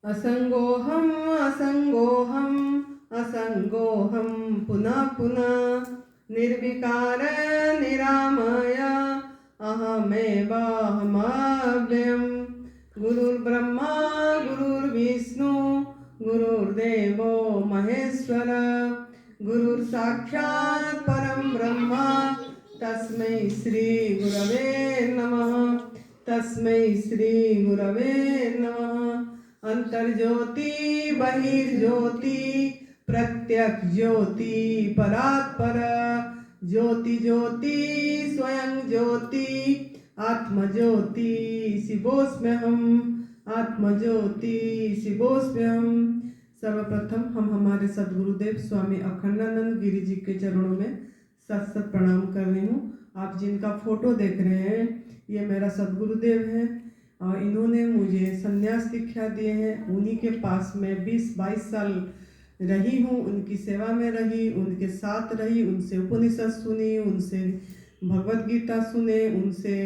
असंगोहम असंगोहम असंगोहम पुनः पुनः निर्विकार निरामय अहमेवाहमव्ययम्। गुरुर्ब्रह्मा गुरुर्विष्णु गुरुर्देवो महेश्वर गुरुर्साक्षात् परं ब्रह्म तस्मै श्री गुरवे नमः। तस्मै श्री गुरवे नमः। अंतर्ज्योति बहिर्ज्योति प्रत्यक्ष ज्योति परात्पर ज्योति ज्योति स्वयं ज्योति आत्मज्योति शिवोऽस्म्यहम् आत्मज्योति शिवोऽस्म्यहम्। सर्वप्रथम हम हमारे सदगुरुदेव स्वामी अखंडानंद गिरी जी के चरणों में सत सत प्रणाम कर रही हूँ। आप जिनका फोटो देख रहे हैं ये मेरा सदगुरुदेव है और इन्होंने मुझे संन्यास दीक्षा दिए हैं। उन्हीं के पास मैं 20-22 साल रही हूँ, उनकी सेवा में रही, उनके साथ रही, उनसे उपनिषद सुनी, उनसे भगवत गीता सुने, उनसे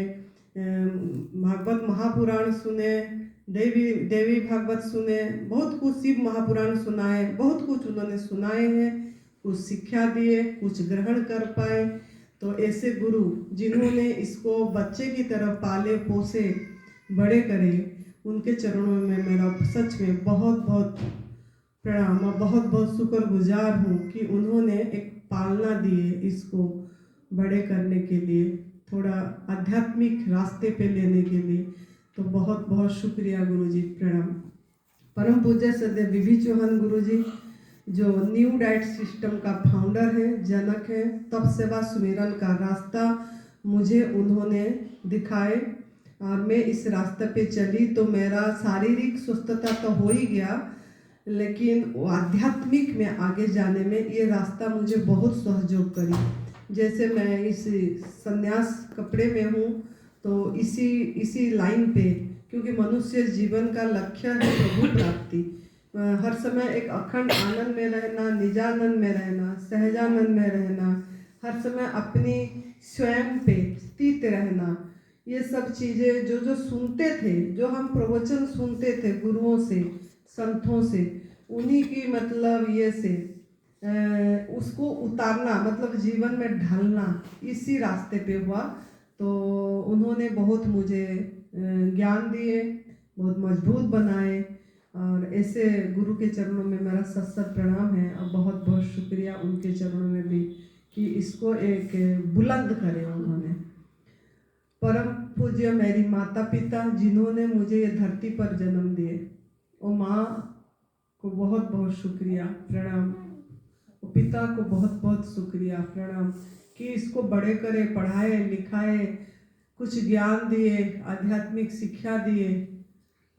भागवत महापुराण सुने, देवी भागवत सुने, बहुत कुछ शिव महापुराण सुनाए, बहुत कुछ उन्होंने सुनाए हैं, कुछ शिक्षा दिए, कुछ ग्रहण कर पाए। तो ऐसे गुरु जिन्होंने इसको बच्चे की तरह पाले पोसे बड़े करे, उनके चरणों में मेरा सच में बहुत बहुत प्रणाम और बहुत बहुत शुक्रगुजार हूँ कि उन्होंने एक पालना दी है इसको बड़े करने के लिए, थोड़ा आध्यात्मिक रास्ते पे लेने के लिए। तो बहुत बहुत शुक्रिया गुरुजी, प्रणाम। परम पूज्य सदैव बीबी चौहान गुरुजी जो न्यू डाइट सिस्टम का फाउंडर है, जनक है, तप सेवा सुमिरन का रास्ता मुझे उन्होंने दिखाए और मैं इस रास्ते पे चली तो मेरा शारीरिक स्वस्थता तो हो ही गया, लेकिन आध्यात्मिक में आगे जाने में ये रास्ता मुझे बहुत सहयोग करी। जैसे मैं इस संन्यास कपड़े में हूँ तो इसी लाइन पे, क्योंकि मनुष्य जीवन का लक्ष्य है प्रभु प्राप्ति, हर समय एक अखंड आनंद में रहना, निजानंद में रहना, सहजानंद में रहना, हर समय अपनी स्वयं पे स्थित रहना, ये सब चीज़ें जो जो सुनते थे, जो हम प्रवचन सुनते थे गुरुओं से, संतों से, उन्हीं की मतलब ये से उसको उतारना, मतलब जीवन में ढलना इसी रास्ते पे हुआ। तो उन्होंने बहुत मुझे ज्ञान दिए, बहुत मजबूत बनाए और ऐसे गुरु के चरणों में मेरा सत सत प्रणाम है और बहुत बहुत शुक्रिया उनके चरणों में भी कि इसको एक बुलंद करे उन्होंने। परम पूज्य मेरी माता पिता जिन्होंने मुझे ये धरती पर जन्म दिए, वो माँ को बहुत बहुत शुक्रिया प्रणाम, वो पिता को बहुत बहुत शुक्रिया प्रणाम कि इसको बड़े करे, पढ़ाए लिखाए, कुछ ज्ञान दिए, आध्यात्मिक शिक्षा दिए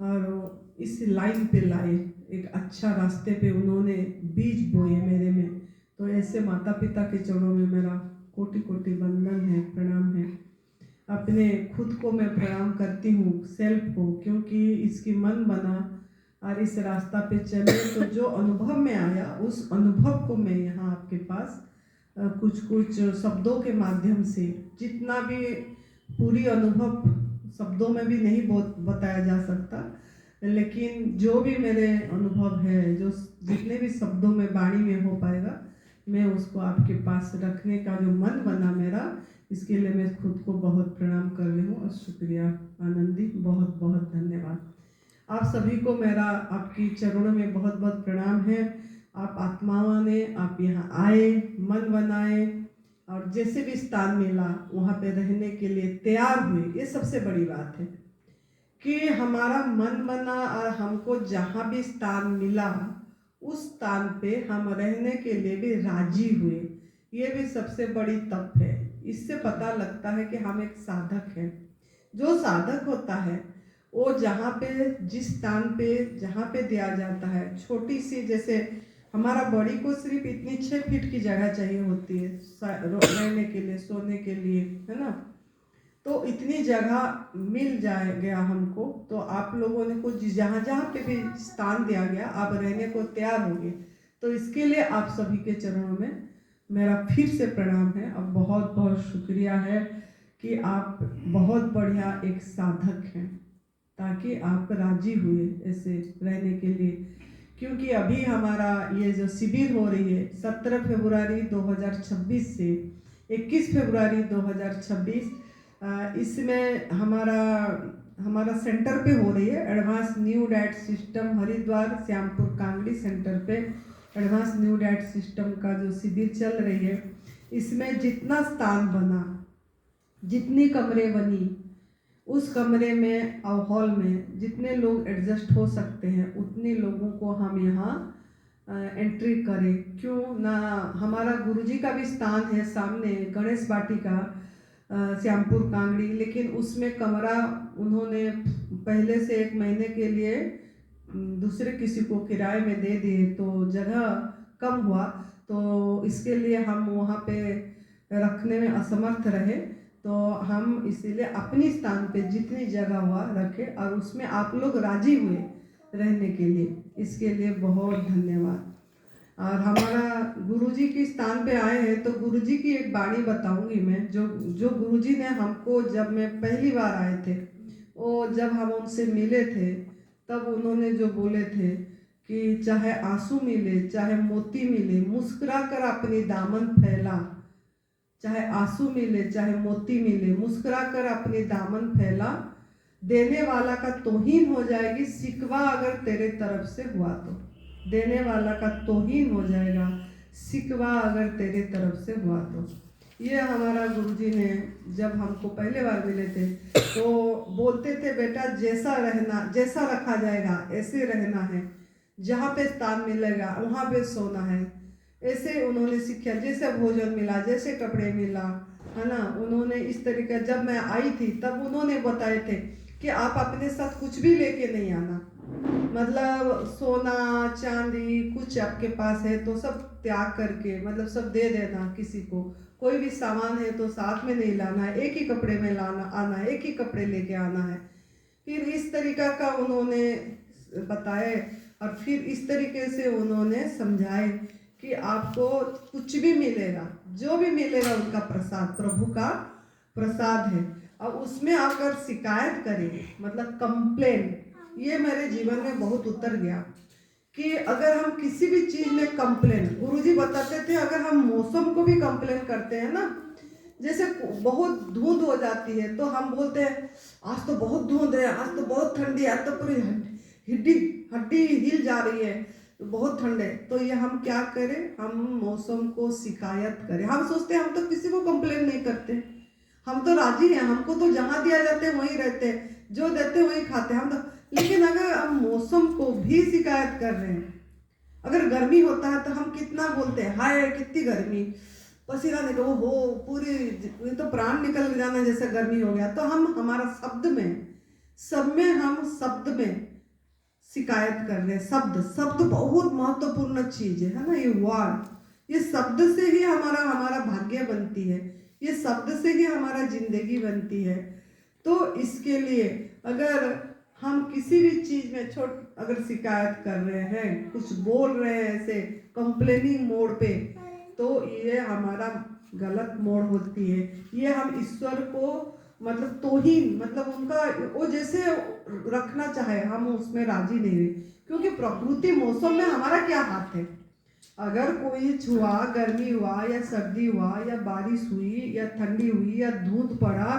और इस लाइन पे लाए, एक अच्छा रास्ते पे उन्होंने बीज बोए मेरे में। तो ऐसे माता पिता के चरणों में मेरा कोटि कोटि वंदन है, प्रणाम है। अपने खुद को मैं प्रणाम करती हूँ, सेल्फ को, क्योंकि इसकी मन बना और इस रास्ता पे चले तो जो अनुभव में आया उस अनुभव को मैं यहाँ आपके पास कुछ कुछ शब्दों के माध्यम से, जितना भी पूरी अनुभव शब्दों में भी नहीं बताया जा सकता, लेकिन जो भी मेरे अनुभव है, जो जितने भी शब्दों में वाणी में हो पाएगा, मैं उसको आपके पास रखने का जो मन बना मेरा, इसके लिए मैं खुद को बहुत प्रणाम कर रही हूँ और शुक्रिया आनंदी, बहुत बहुत धन्यवाद। आप सभी को मेरा आपकी चरणों में बहुत बहुत प्रणाम है। आप आत्माओं ने आप यहाँ आए, मन बनाए और जैसे भी स्थान मिला वहाँ पे रहने के लिए तैयार हुए, ये सबसे बड़ी बात है कि हमारा मन बना और हमको जहाँ भी स्थान मिला उस स्थान पे हम रहने के लिए भी राजी हुए, ये भी सबसे बड़ी तप है। इससे पता लगता है कि हम एक साधक हैं। जो साधक होता है वो जहाँ पे, जिस स्थान पे जहाँ पे दिया जाता है, छोटी सी, जैसे हमारा बॉडी को सिर्फ इतनी 6 फीट की जगह चाहिए होती है रहने के लिए, सोने के लिए, है ना, तो इतनी जगह मिल जाए गया हमको, तो आप लोगों ने कुछ जहाँ जहाँ पे भी स्थान दिया गया आप रहने को तैयार होंगे। तो इसके लिए आप सभी के चरणों में मेरा फिर से प्रणाम है और बहुत बहुत शुक्रिया है कि आप बहुत बढ़िया एक साधक हैं। ताकि आप राजी हुए ऐसे रहने के लिए। क्योंकि अभी हमारा ये जो शिविर हो रही है 17 फरवरी 2026 से 21 फरवरी 2026, इसमें हमारा सेंटर पे हो रही है। Advance new diet system Haridwar Shyampur Kangri centre पे एडवांस न्यू डाइट सिस्टम का जो शिविर चल रही है, इसमें जितना स्थान बना, जितनी कमरे बनी, उस कमरे में और हॉल में जितने लोग एडजस्ट हो सकते हैं उतने लोगों को हम यहाँ एंट्री करें। क्यों ना, हमारा गुरुजी का भी स्थान है सामने गणेश वाटिका श्यामपुर कांगड़ी, लेकिन उसमें कमरा उन्होंने पहले से 1 महीने के लिए दूसरे किसी को किराए में दे दिए, तो जगह कम हुआ, तो इसके लिए हम वहाँ पे रखने में असमर्थ रहे। तो हम इसीलिए अपनी स्थान पे जितनी जगह हुआ रखे और उसमें आप लोग राजी हुए रहने के लिए, इसके लिए बहुत धन्यवाद। और हमारा गुरुजी के स्थान पे आए हैं तो गुरुजी की एक बाणी बताऊंगी मैं, जो गुरुजी ने हमको जब मैं पहली बार आए थे, वो जब हम उनसे मिले थे तब उन्होंने जो बोले थे कि चाहे आंसू मिले चाहे मोती मिले मुस्कुरा कर अपनी दामन फैला, चाहे आंसू मिले चाहे मोती मिले मुस्कुरा कर अपनी दामन फैला, देने वाला का तौहीन हो जाएगी शिकवा अगर तेरे तरफ से हुआ तो, देने वाला का तौहीन हो जाएगा शिकवा अगर तेरे तरफ से हुआ तो। ये हमारा गुरुजी ने जब हमको पहले बार मिले थे तो बोलते थे, बेटा जैसा रहना, जैसा रखा जाएगा ऐसे रहना है, जहाँ पे स्थान मिलेगा वहाँ पे सोना है, ऐसे उन्होंने सीखा। जैसे भोजन मिला, जैसे कपड़े मिला, है ना, उन्होंने इस तरीके, जब मैं आई थी तब उन्होंने बताए थे कि आप अपने साथ कुछ भी लेके नहीं आना, मतलब सोना चांदी कुछ आपके पास है तो सब त्याग करके, मतलब सब दे देना किसी को, कोई भी सामान है तो साथ में नहीं लाना है, एक ही कपड़े में लाना आना है, एक ही कपड़े लेके आना है। फिर इस तरीका का उन्होंने बताए और फिर इस तरीके से उन्होंने समझाए कि आपको कुछ भी मिलेगा, जो भी मिलेगा उनका प्रसाद, प्रभु का प्रसाद है। और उसमें आप अगर शिकायत करेंगे, मतलब कंप्लेन, ये मेरे जीवन में बहुत उतर गया कि अगर हम किसी भी चीज़ में कंप्लेन, गुरुजी बताते थे अगर हम मौसम को भी कंप्लेन करते हैं ना, जैसे बहुत धुंध हो जाती है तो हम बोलते हैं आज तो बहुत धुंध है, आज तो बहुत ठंडी है, आज तो पूरी हड्डी हिल जा रही है, तो बहुत ठंड है। तो ये हम क्या करें, हम मौसम को शिकायत करें। हम सोचते हैं हम तो किसी को कंप्लेन नहीं करते, हम तो राजी हैं, हमको तो जहाँ दिया जाते हैं वहीं रहते हैं, जो देते हैं वहीं खाते हैं हम तो। लेकिन अगर हम मौसम को भी शिकायत कर रहे हैं, अगर गर्मी होता है तो हम कितना बोलते हैं, हाय कितनी गर्मी, पसीना निकल, हो पूरी तो प्राण निकल जाना जैसे गर्मी हो गया। तो हम हमारा शब्द में, सब में हम शब्द में शिकायत कर रहे हैं। शब्द बहुत महत्वपूर्ण चीज है ना, ये वर्ड, ये शब्द से ही हमारा भाग्य बनती है, ये शब्द से ही हमारा जिंदगी बनती है। तो इसके लिए अगर हम किसी भी चीज में अगर शिकायत कर रहे हैं, कुछ बोल रहे हैं ऐसे कंप्लेनिंग मोड पे, तो ये हमारा गलत मोड होती है। ये हम ईश्वर को मतलब तौहीन, मतलब उनका वो जैसे रखना चाहे हम उसमें राजी नहीं हुए, क्योंकि प्रकृति मौसम में हमारा क्या हाथ है। अगर कोई छुआ, गर्मी हुआ या सर्दी हुआ या बारिश हुई या ठंडी हुई या धूप पड़ा,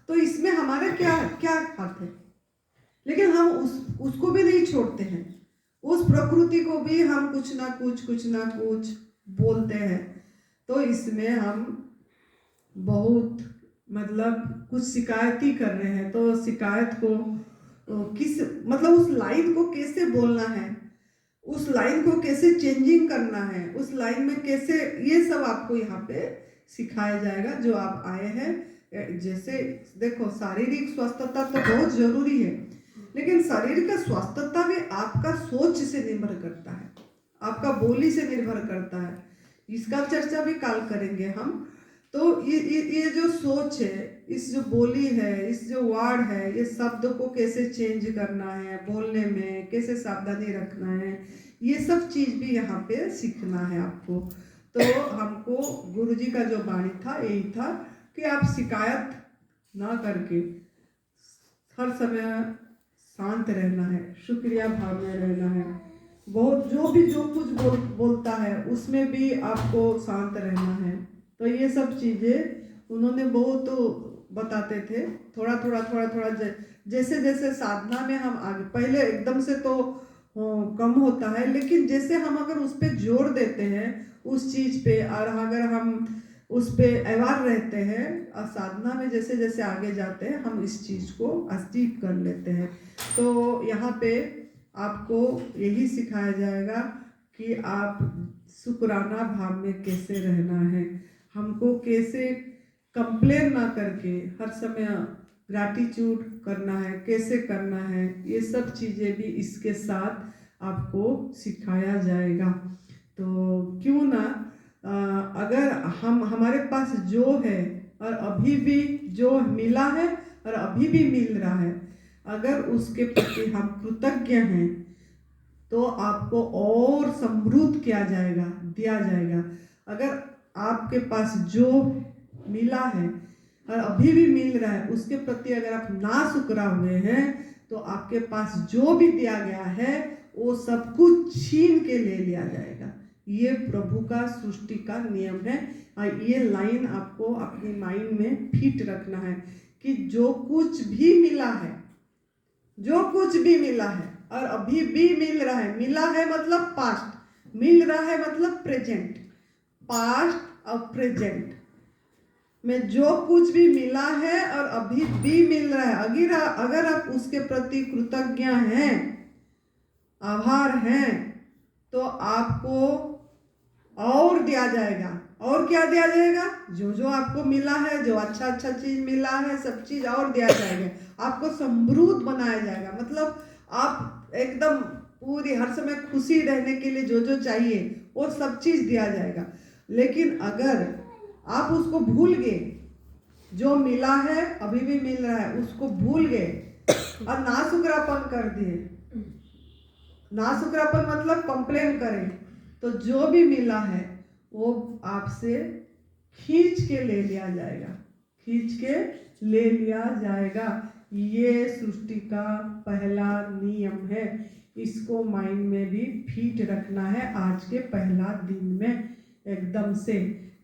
तो इसमें हमारा क्या क्या हाथ है। लेकिन हम उसको भी नहीं छोड़ते हैं, उस प्रकृति को भी हम कुछ ना कुछ बोलते हैं। तो इसमें हम बहुत मतलब कुछ शिकायत ही कर रहे हैं। तो शिकायत को किस मतलब उस लाइन को कैसे बोलना है, उस लाइन को कैसे चेंजिंग करना है, उस लाइन में कैसे, ये सब आपको यहाँ पे सिखाया जाएगा जो आप आए हैं। जैसे देखो शारीरिक स्वस्थता तो बहुत जरूरी है, लेकिन शरीर का स्वस्थता भी आपका सोच से निर्भर करता है, आपका बोली से निर्भर करता है। इसका चर्चा भी काल करेंगे हम। तो ये जो सोच है, इस जो बोली है, इस जो वर्ड है, ये शब्द को कैसे चेंज करना है, बोलने में कैसे सावधानी रखना है, ये सब चीज़ भी यहाँ पे सीखना है आपको। तो हमको गुरुजी का जो वाणी था यही था कि आप शिकायत ना करके हर समय शांत रहना है, शुक्रिया भाव में रहना है। बहुत जो कुछ बोलता है उसमें भी आपको शांत रहना है। तो ये सब चीज़ें उन्होंने बहुत बताते थे, थोड़ा थोड़ा जैसे जैसे साधना में हम आगे, पहले एकदम से तो कम होता है, लेकिन जैसे हम अगर उस पर जोर देते हैं उस चीज़ पे, और अगर हम उस पे अवार रहते हैं और साधना में जैसे जैसे आगे जाते हैं हम इस चीज़ को अचीव कर लेते हैं। तो यहाँ पे आपको यही सिखाया जाएगा कि आप शुक्राना भाव में कैसे रहना है, हमको कैसे कंप्लेन ना करके हर समय ग्रैटिट्यूड करना है, कैसे करना है, ये सब चीज़ें भी इसके साथ आपको सिखाया जाएगा। तो क्यों ना अगर हमारे पास जो है और अभी भी जो मिला है और अभी भी मिल रहा है, अगर उसके प्रति हम कृतज्ञ हैं तो आपको और समृद्ध किया जाएगा, दिया जाएगा। अगर आपके पास जो मिला है और अभी भी मिल रहा है उसके प्रति अगर आप ना शुक्रा हुए हैं तो आपके पास जो भी दिया गया है वो सब कुछ छीन के ले लिया जाएगा। ये प्रभु का सृष्टि का नियम है। और ये लाइन आपको अपनी माइंड में फिट रखना है कि जो कुछ भी मिला है, जो कुछ भी मिला है और अभी भी मिल रहा है, मिला है मतलब पास्ट, मिल रहा है मतलब प्रेजेंट, पास्ट और प्रेजेंट में जो कुछ भी मिला है और अभी भी मिल रहा है, अगर आप उसके प्रति कृतज्ञ हैं, आभार हैं, तो आपको और दिया जाएगा। और क्या दिया जाएगा? जो जो आपको मिला है, जो अच्छा अच्छा चीज मिला है, सब चीज और दिया जाएगा। आपको समृद्ध बनाया जाएगा, मतलब आप एकदम पूरी हर समय खुशी रहने के लिए जो जो चाहिए वो सब चीज दिया जाएगा। लेकिन अगर आप उसको भूल गए, जो मिला है अभी भी मिल रहा है उसको भूल गए और नाशुक्रापन कर दिए, नाशुक्रापन मतलब कंप्लेन करें, तो जो भी मिला है वो आपसे खींच के ले लिया जाएगा, खींच के ले लिया जाएगा। ये सृष्टि का पहला नियम है, इसको माइंड में भी फिट रखना है आज के पहला दिन में एकदम से,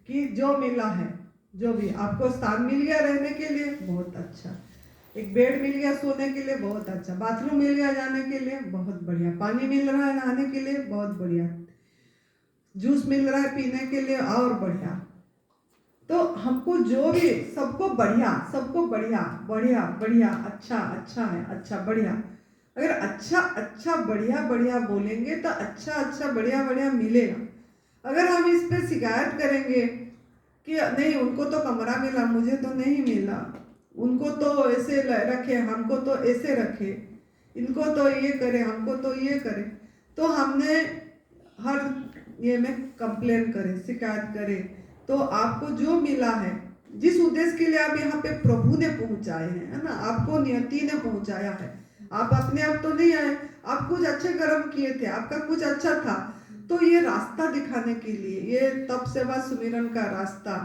कि जो मिला है, जो भी आपको स्थान मिल गया रहने के लिए बहुत अच्छा, एक बेड मिल गया सोने के लिए बहुत अच्छा, बाथरूम मिल गया जाने के लिए बहुत बढ़िया, पानी मिल रहा है नहाने के लिए बहुत बढ़िया, जूस मिल रहा है पीने के लिए और बढ़िया। तो हमको जो भी, सबको बढ़िया, सबको बढ़िया बढ़िया बढ़िया, अच्छा अच्छा है, अच्छा बढ़िया। अगर अच्छा अच्छा बढ़िया बढ़िया बोलेंगे तो अच्छा अच्छा बढ़िया बढ़िया मिलेगा। अगर हम इस पे शिकायत करेंगे कि नहीं उनको तो कमरा मिला, मुझे तो नहीं मिला, उनको तो ऐसे रखे, हमको तो ऐसे रखे, इनको तो ये करे, हमको तो ये करे, तो हमने हर ये में कंप्लेन करे, शिकायत करे, तो आपको जो मिला है, जिस उद्देश्य के लिए आप यहाँ पे प्रभु ने पहुंचाए हैं, है ना, आपको नियति ने पहुंचाया है, आप अपने आप तो नहीं आए, आप कुछ अच्छे कर्म किए थे, आपका कुछ अच्छा था, तो ये रास्ता दिखाने के लिए, ये तप सेवा सुमिरन का रास्ता,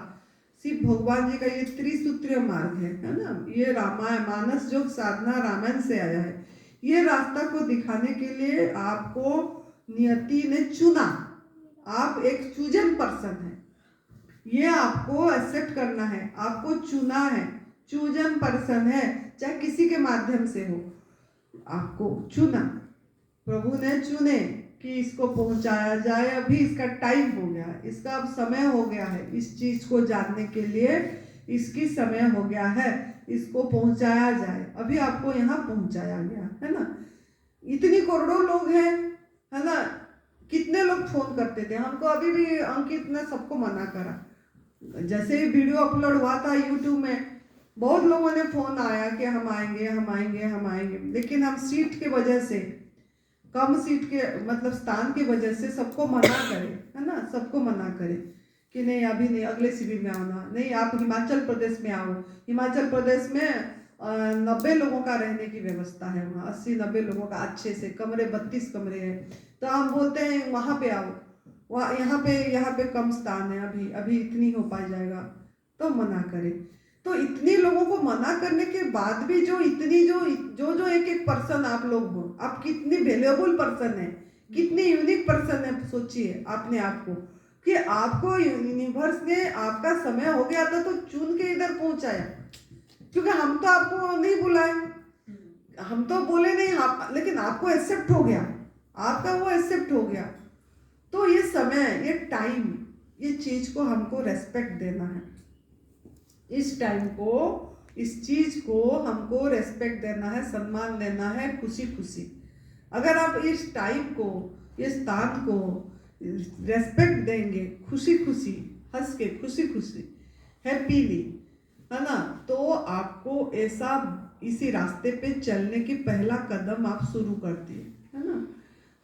शिव भगवान जी का ये त्रिसूत्रीय मार्ग है ना, ये रामायण मानस योग साधना रामायण से आया है। ये रास्ता को दिखाने के लिए आपको नियति ने चुना, आप एक चूजन पर्सन है, ये आपको एक्सेप्ट करना है, आपको चुना है, चूजन पर्सन है, चाहे किसी के माध्यम से हो, आपको चुना, प्रभु ने चुने कि इसको पहुंचाया जाए, अभी इसका टाइम हो गया है, इसका अब समय हो गया है, इस चीज को जानने के लिए इसकी समय हो गया है, इसको पहुंचाया जाए, अभी आपको यहाँ पहुंचाया गया है ना। इतनी करोड़ों लोग हैं, है ना, कितने लोग फोन करते थे हमको, अभी भी अंकित ने सबको मना करा, जैसे ही वीडियो अपलोड हुआ था यूट्यूब में बहुत लोगों ने फोन आया कि हम आएंगे हम आएंगे हम आएंगे, लेकिन हम सीट के वजह से, कम सीट के मतलब स्थान की वजह से सबको मना करे, है ना, सबको मना करे कि नहीं अभी नहीं, अगले शिविर में आना, नहीं आप हिमाचल प्रदेश में आओ, हिमाचल प्रदेश में 90 लोगों का रहने की व्यवस्था है, वहाँ 80-90 लोगों का अच्छे से कमरे, 32 कमरे हैं, तो हम बोलते हैं वहाँ पे आओ, वहाँ यहाँ पे कम स्थान है, अभी अभी इतनी हो पाई जाएगा, तो मना करे। तो इतने लोगों को मना करने के बाद भी जो इतनी जो एक एक पर्सन आप लोग हो, आप कितनी वैल्यूएबल पर्सन है, कितनी यूनिक पर्सन है। सोचिए अपने आप को कि आपको यूनिवर्स ने आपका समय हो गया था तो चुन के इधर पहुंचाया, क्योंकि हम तो आपको नहीं बुलाए, हम तो बोले नहीं आप, लेकिन आपको एक्सेप्ट हो गया, आपका वो एक्सेप्ट हो गया। तो ये समय, ये टाइम, ये चीज को हमको रेस्पेक्ट देना है। इस टाइम को, इस चीज को हमको रेस्पेक्ट देना है, सम्मान देना है, खुशी खुशी। अगर आप इस टाइम को, इस स्थान को रेस्पेक्ट देंगे, खुशी खुशी, हंस के, खुशी खुशी, हैप्पीली, है ना, तो आपको ऐसा इसी रास्ते पे चलने की पहला कदम आप शुरू करती है ना।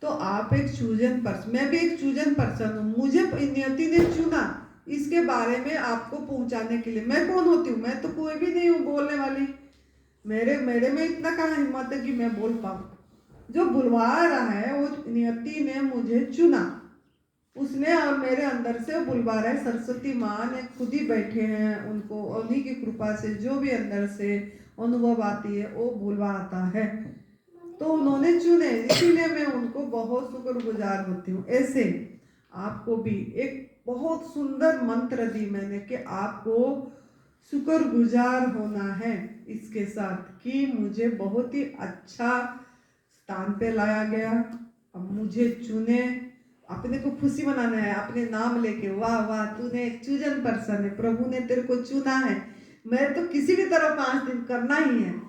तो आप एक चूजन पर्सन, मैं भी एक चूजन पर्सन हूँ, मुझे नियति ने चुना इसके बारे में आपको पहुंचाने के लिए। मैं कौन होती हूँ? मैं तो कोई भी नहीं हूँ बोलने वाली, मेरे में इतना कहाँ हिम्मत है कि मैं बोल पाऊँ। जो बुलवा रहा है वो नियति ने मुझे चुना, उसने और मेरे अंदर से बुलवा रहा है। सरस्वती माँ ने खुद ही बैठे हैं, उनको उन्हीं की कृपा से जो भी अंदर से अनुभव आती है वो बुलवाता है। तो उन्होंने चुने, इसीलिए मैं उनको बहुत शुक्रगुजार होती हूँ। ऐसे आपको भी एक बहुत सुंदर मंत्र दी मैंने कि आपको शुक्रगुजार होना है इसके साथ कि मुझे बहुत ही अच्छा स्थान पे लाया गया, अब मुझे चुने, अपने को खुशी मनाना है, अपने नाम लेके, वाह वाह तूने एक चूजन पर्सन है, प्रभु ने तेरे को चुना है। मैं तो किसी भी तरह 5 दिन करना ही है,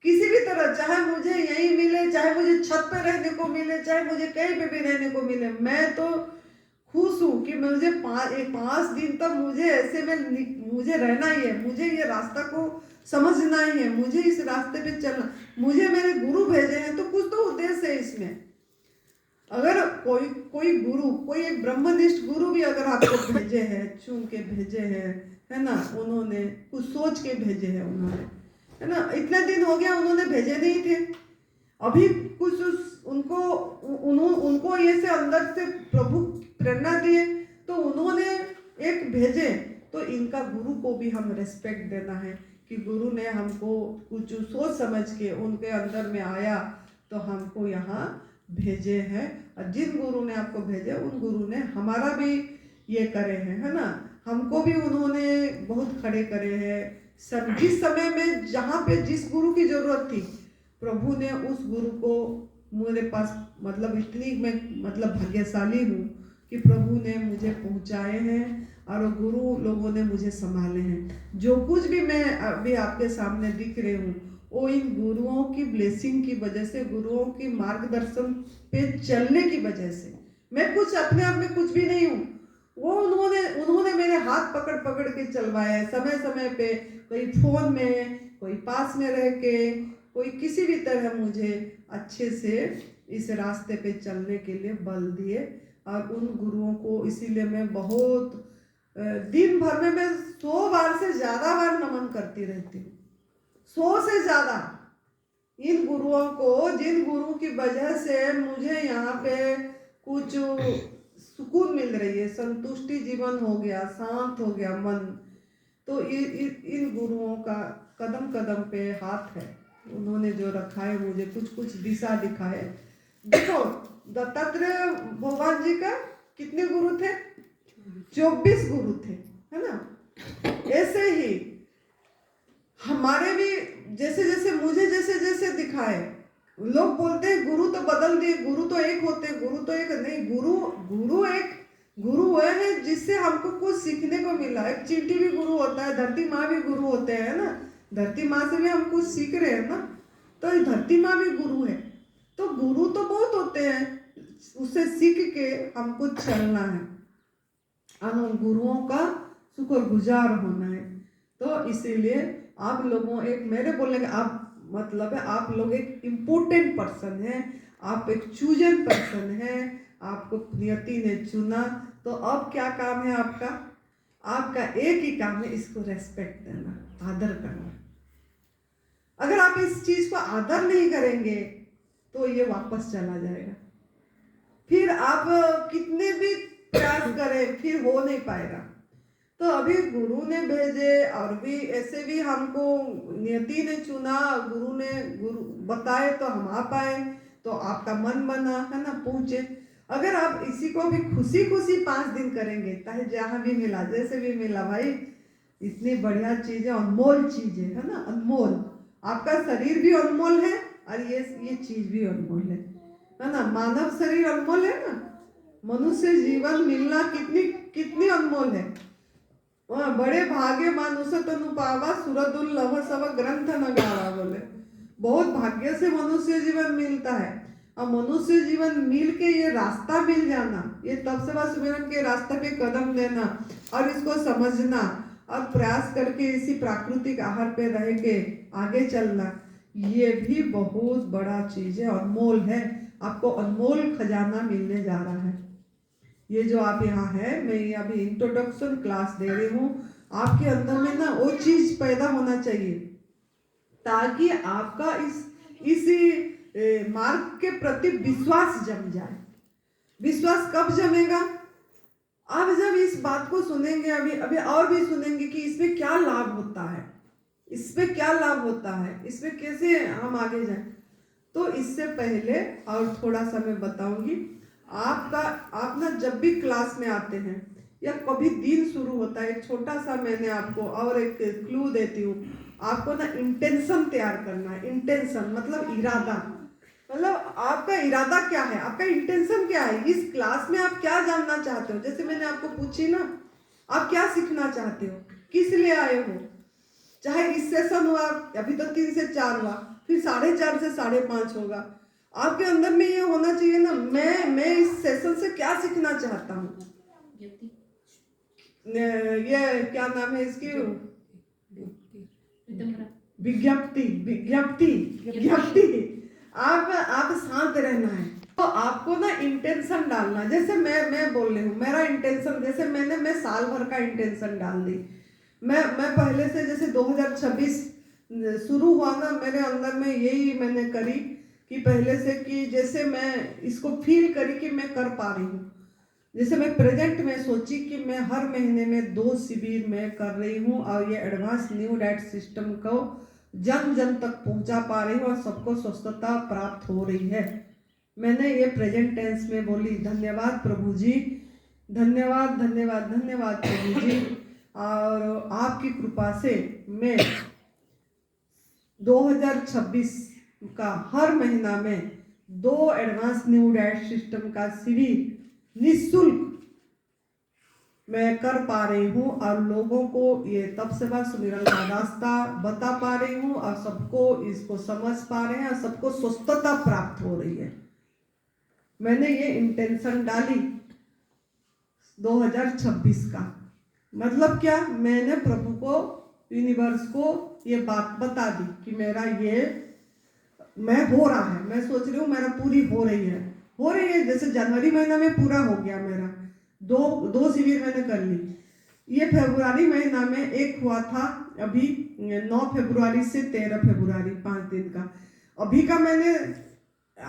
किसी भी तरह, चाहे मुझे यहीं मिले, चाहे मुझे छत पे रहने को मिले, चाहे मुझे कहीं पे भी रहने को मिले, मैं तो खुश हूँ कि मुझे 5 दिन तक मुझे ऐसे में मुझे रहना ही है, मुझे ये रास्ता को समझना ही है, मुझे इस रास्ते पे चलना, मुझे मेरे गुरु भेजे हैं तो कुछ तो उद्देश्य है इसमें। अगर कोई गुरु, कोई एक ब्रह्मनिष्ठ गुरु भी अगर आपको भेजे हैं, चुन के भेजे हैं, है ना, उन्होंने कुछ सोच के भेजे हैं, उन्होंने, है ना, इतने दिन हो गया उन्होंने भेजे नहीं थे, अभी कुछ उनको ये से अंदर से प्रभु प्रेरणा दिए तो उन्होंने एक भेजे। तो इनका गुरु को भी हम रेस्पेक्ट देना है कि गुरु ने हमको कुछ सोच समझ के उनके अंदर में आया तो हमको यहाँ भेजे हैं। और जिन गुरु ने आपको भेजे उन गुरु ने हमारा भी ये करे हैं, है ना, हमको भी उन्होंने बहुत खड़े करे हैं। सब जिस समय में जहाँ पे जिस गुरु की जरूरत थी, प्रभु ने उस गुरु को मेरे पास, मतलब इतनी मैं मतलब भाग्यशाली हूँ कि प्रभु ने मुझे पहुँचाए हैं और गुरु लोगों ने मुझे संभाले हैं। जो कुछ भी मैं अभी आपके सामने दिख रही हूँ वो इन गुरुओं की ब्लेसिंग की वजह से, गुरुओं की मार्गदर्शन पे चलने की वजह से। मैं कुछ अपने आप में कुछ भी नहीं हूँ, वो उन्होंने मेरे हाथ पकड़ पकड़ के चलवाया है समय समय पे, कोई फोन में, कोई पास में रह के, कोई किसी भी तरह मुझे अच्छे से इस रास्ते पे चलने के लिए बल दिए। और उन गुरुओं को इसीलिए मैं बहुत दिन भर में मैं 100 बार से ज़्यादा बार नमन करती रहती हूँ, 100 से ज़्यादा इन गुरुओं को, जिन गुरु की वजह से मुझे यहाँ पे कुछ सुकून मिल रही है, संतुष्टि जीवन हो गया, शांत हो गया मन। तो इन गुरुओं का कदम कदम पे हाथ है, उन्होंने जो रखा है मुझे कुछ कुछ दिशा दिखाए। देखो दत्तात्रेय भगवान जी का कितने गुरु थे? 24 गुरु थे, है ना। ऐसे ही हमारे भी जैसे जैसे मुझे जैसे जैसे दिखाए, लोग बोलते हैं गुरु तो बदल दिए, गुरु तो एक होते, गुरु तो एक नहीं, गुरु एक गुरु वह है जिससे हमको कुछ सीखने को मिला। एक चींटी भी गुरु होता है, धरती माँ भी गुरु होते हैं ना, धरती माँ से भी हम कुछ सीख रहे हैं ना, तो धरती माँ भी गुरु है। तो गुरु तो बहुत होते हैं, उससे सीख के हमको चलना है और उन गुरुओं का शुक्रगुजार होना है। तो इसीलिए आप लोगों, एक मेरे बोलने का आप मतलब है, आप लोग एक इम्पोर्टेंट पर्सन है, आप एक चूजन पर्सन है, आपको नियति ने चुना। तो अब क्या काम है आपका? आपका एक ही काम है, इसको रेस्पेक्ट देना, आदर करना। अगर आप इस चीज को आदर नहीं करेंगे तो ये वापस चला जाएगा, फिर आप कितने भी प्रयास करें फिर हो नहीं पाएगा। तो अभी गुरु ने भेजे और भी ऐसे भी हमको नियति ने चुना, गुरु बताए तो हम आ पाए, तो आपका मन बना है ना, पूछे। अगर आप इसी को भी खुशी खुशी 5 दिन करेंगे, चाहे जहाँ भी मिला, जैसे भी मिला, भाई इतनी बढ़िया चीज है, अनमोल चीज है ना, अनमोल। आपका शरीर भी अनमोल है और ये चीज भी अनमोल है ना। मानव शरीर अनमोल है ना, मनुष्य जीवन मिलना कितनी कितनी अनमोल है। बड़े भाग्य मानुष तनु पावा सुरदुल्लभ सब ग्रंथ न गावा बोले। बहुत भाग्य से मनुष्य जीवन मिलता है, और मनुष्य जीवन मिल के ये रास्ता मिल जाना, ये तप सेवा सुमिरन के रास्ते पे कदम देना और इसको समझना और प्रयास करके इसी प्राकृतिक आहार पे रह के आगे चलना, ये भी बहुत बड़ा चीज है, अनमोल है। आपको अनमोल खजाना मिलने जा रहा है। ये जो आप यहाँ है, मैं ये अभी इंट्रोडक्शन क्लास दे रही हूँ, आपके अंदर में ना वो चीज पैदा होना चाहिए ताकि आपका इस मार्ग के प्रति विश्वास जम जाए। विश्वास कब जमेगा? आप जब इस बात को सुनेंगे, अभी और भी सुनेंगे कि इसमें क्या लाभ होता है, इसमें क्या लाभ होता है, इसमें कैसे हम आगे जाएं। तो इससे पहले और थोड़ा सा मैं बताऊंगी, आप ना जब भी क्लास में आते हैं या कभी दिन शुरू होता है, एक छोटा सा मैंने आपको और एक क्लू देती हूँ, आपको ना इंटेंशन तैयार करना है। इंटेंशन मतलब इरादा, मतलब आपका इरादा क्या है, आपका इंटेंशन क्या है, इस क्लास में आप क्या जानना चाहते हो। जैसे मैंने आपको पूछी ना, आप क्या सीखना चाहते हो, किस लिए आए हो। चाहे इस सेशन हुआ, अभी तो 3 से 4 हुआ, फिर 4:30 से 5:30 होगा, आपके अंदर में ये होना चाहिए ना, मैं इस सेशन से क्या सीखना चाहता हूँ। ये क्या नाम है इसकी, विज्ञप्ति। आप शांत रहना है, तो आपको ना इंटेंशन डालना। जैसे मैं बोल रही हूँ, मेरा इंटेंशन, जैसे मैं साल भर का इंटेंशन डाल दी। मैं पहले से, जैसे 2026 शुरू हुआ ना, मेरे अंदर में यही मैंने करी कि पहले से कि जैसे मैं इसको फील करी कि मैं कर पा रही हूँ। जैसे मैं प्रेजेंट में सोची कि मैं हर महीने में 2 शिविर में कर रही हूँ और ये एडवांस न्यू डाइट सिस्टम को जन जन तक पहुँचा पा रही हूँ और सबको स्वस्थता प्राप्त हो रही है। मैंने ये प्रेजेंट टेंस में बोली। धन्यवाद प्रभु जी, धन्यवाद धन्यवाद धन्यवाद प्रभु जी। और आपकी कृपा से मैं 2026 का हर महीना में 2 एडवांस न्यू डाइट सिस्टम का शिविर निःशुल्क मैं कर पा रही हूँ और लोगों को ये तप सेवा सुमिरन का रास्ता बता पा रही हूँ और सबको इसको समझ पा रहे हैं और सबको स्वस्थता प्राप्त हो रही है। मैंने ये इंटेंशन डाली 2026 का। मतलब क्या, मैंने प्रभु को, यूनिवर्स को ये बात बता दी कि मेरा ये मैं हो रहा है, मैं सोच रही हूँ मेरा पूरी हो रही है। जैसे जनवरी महीना में पूरा हो गया मेरा, दो शिविर मैंने कर ली। ये फरवरी महीना में एक हुआ था, अभी 9 फरवरी से 13 फरवरी 5 दिन का। अभी का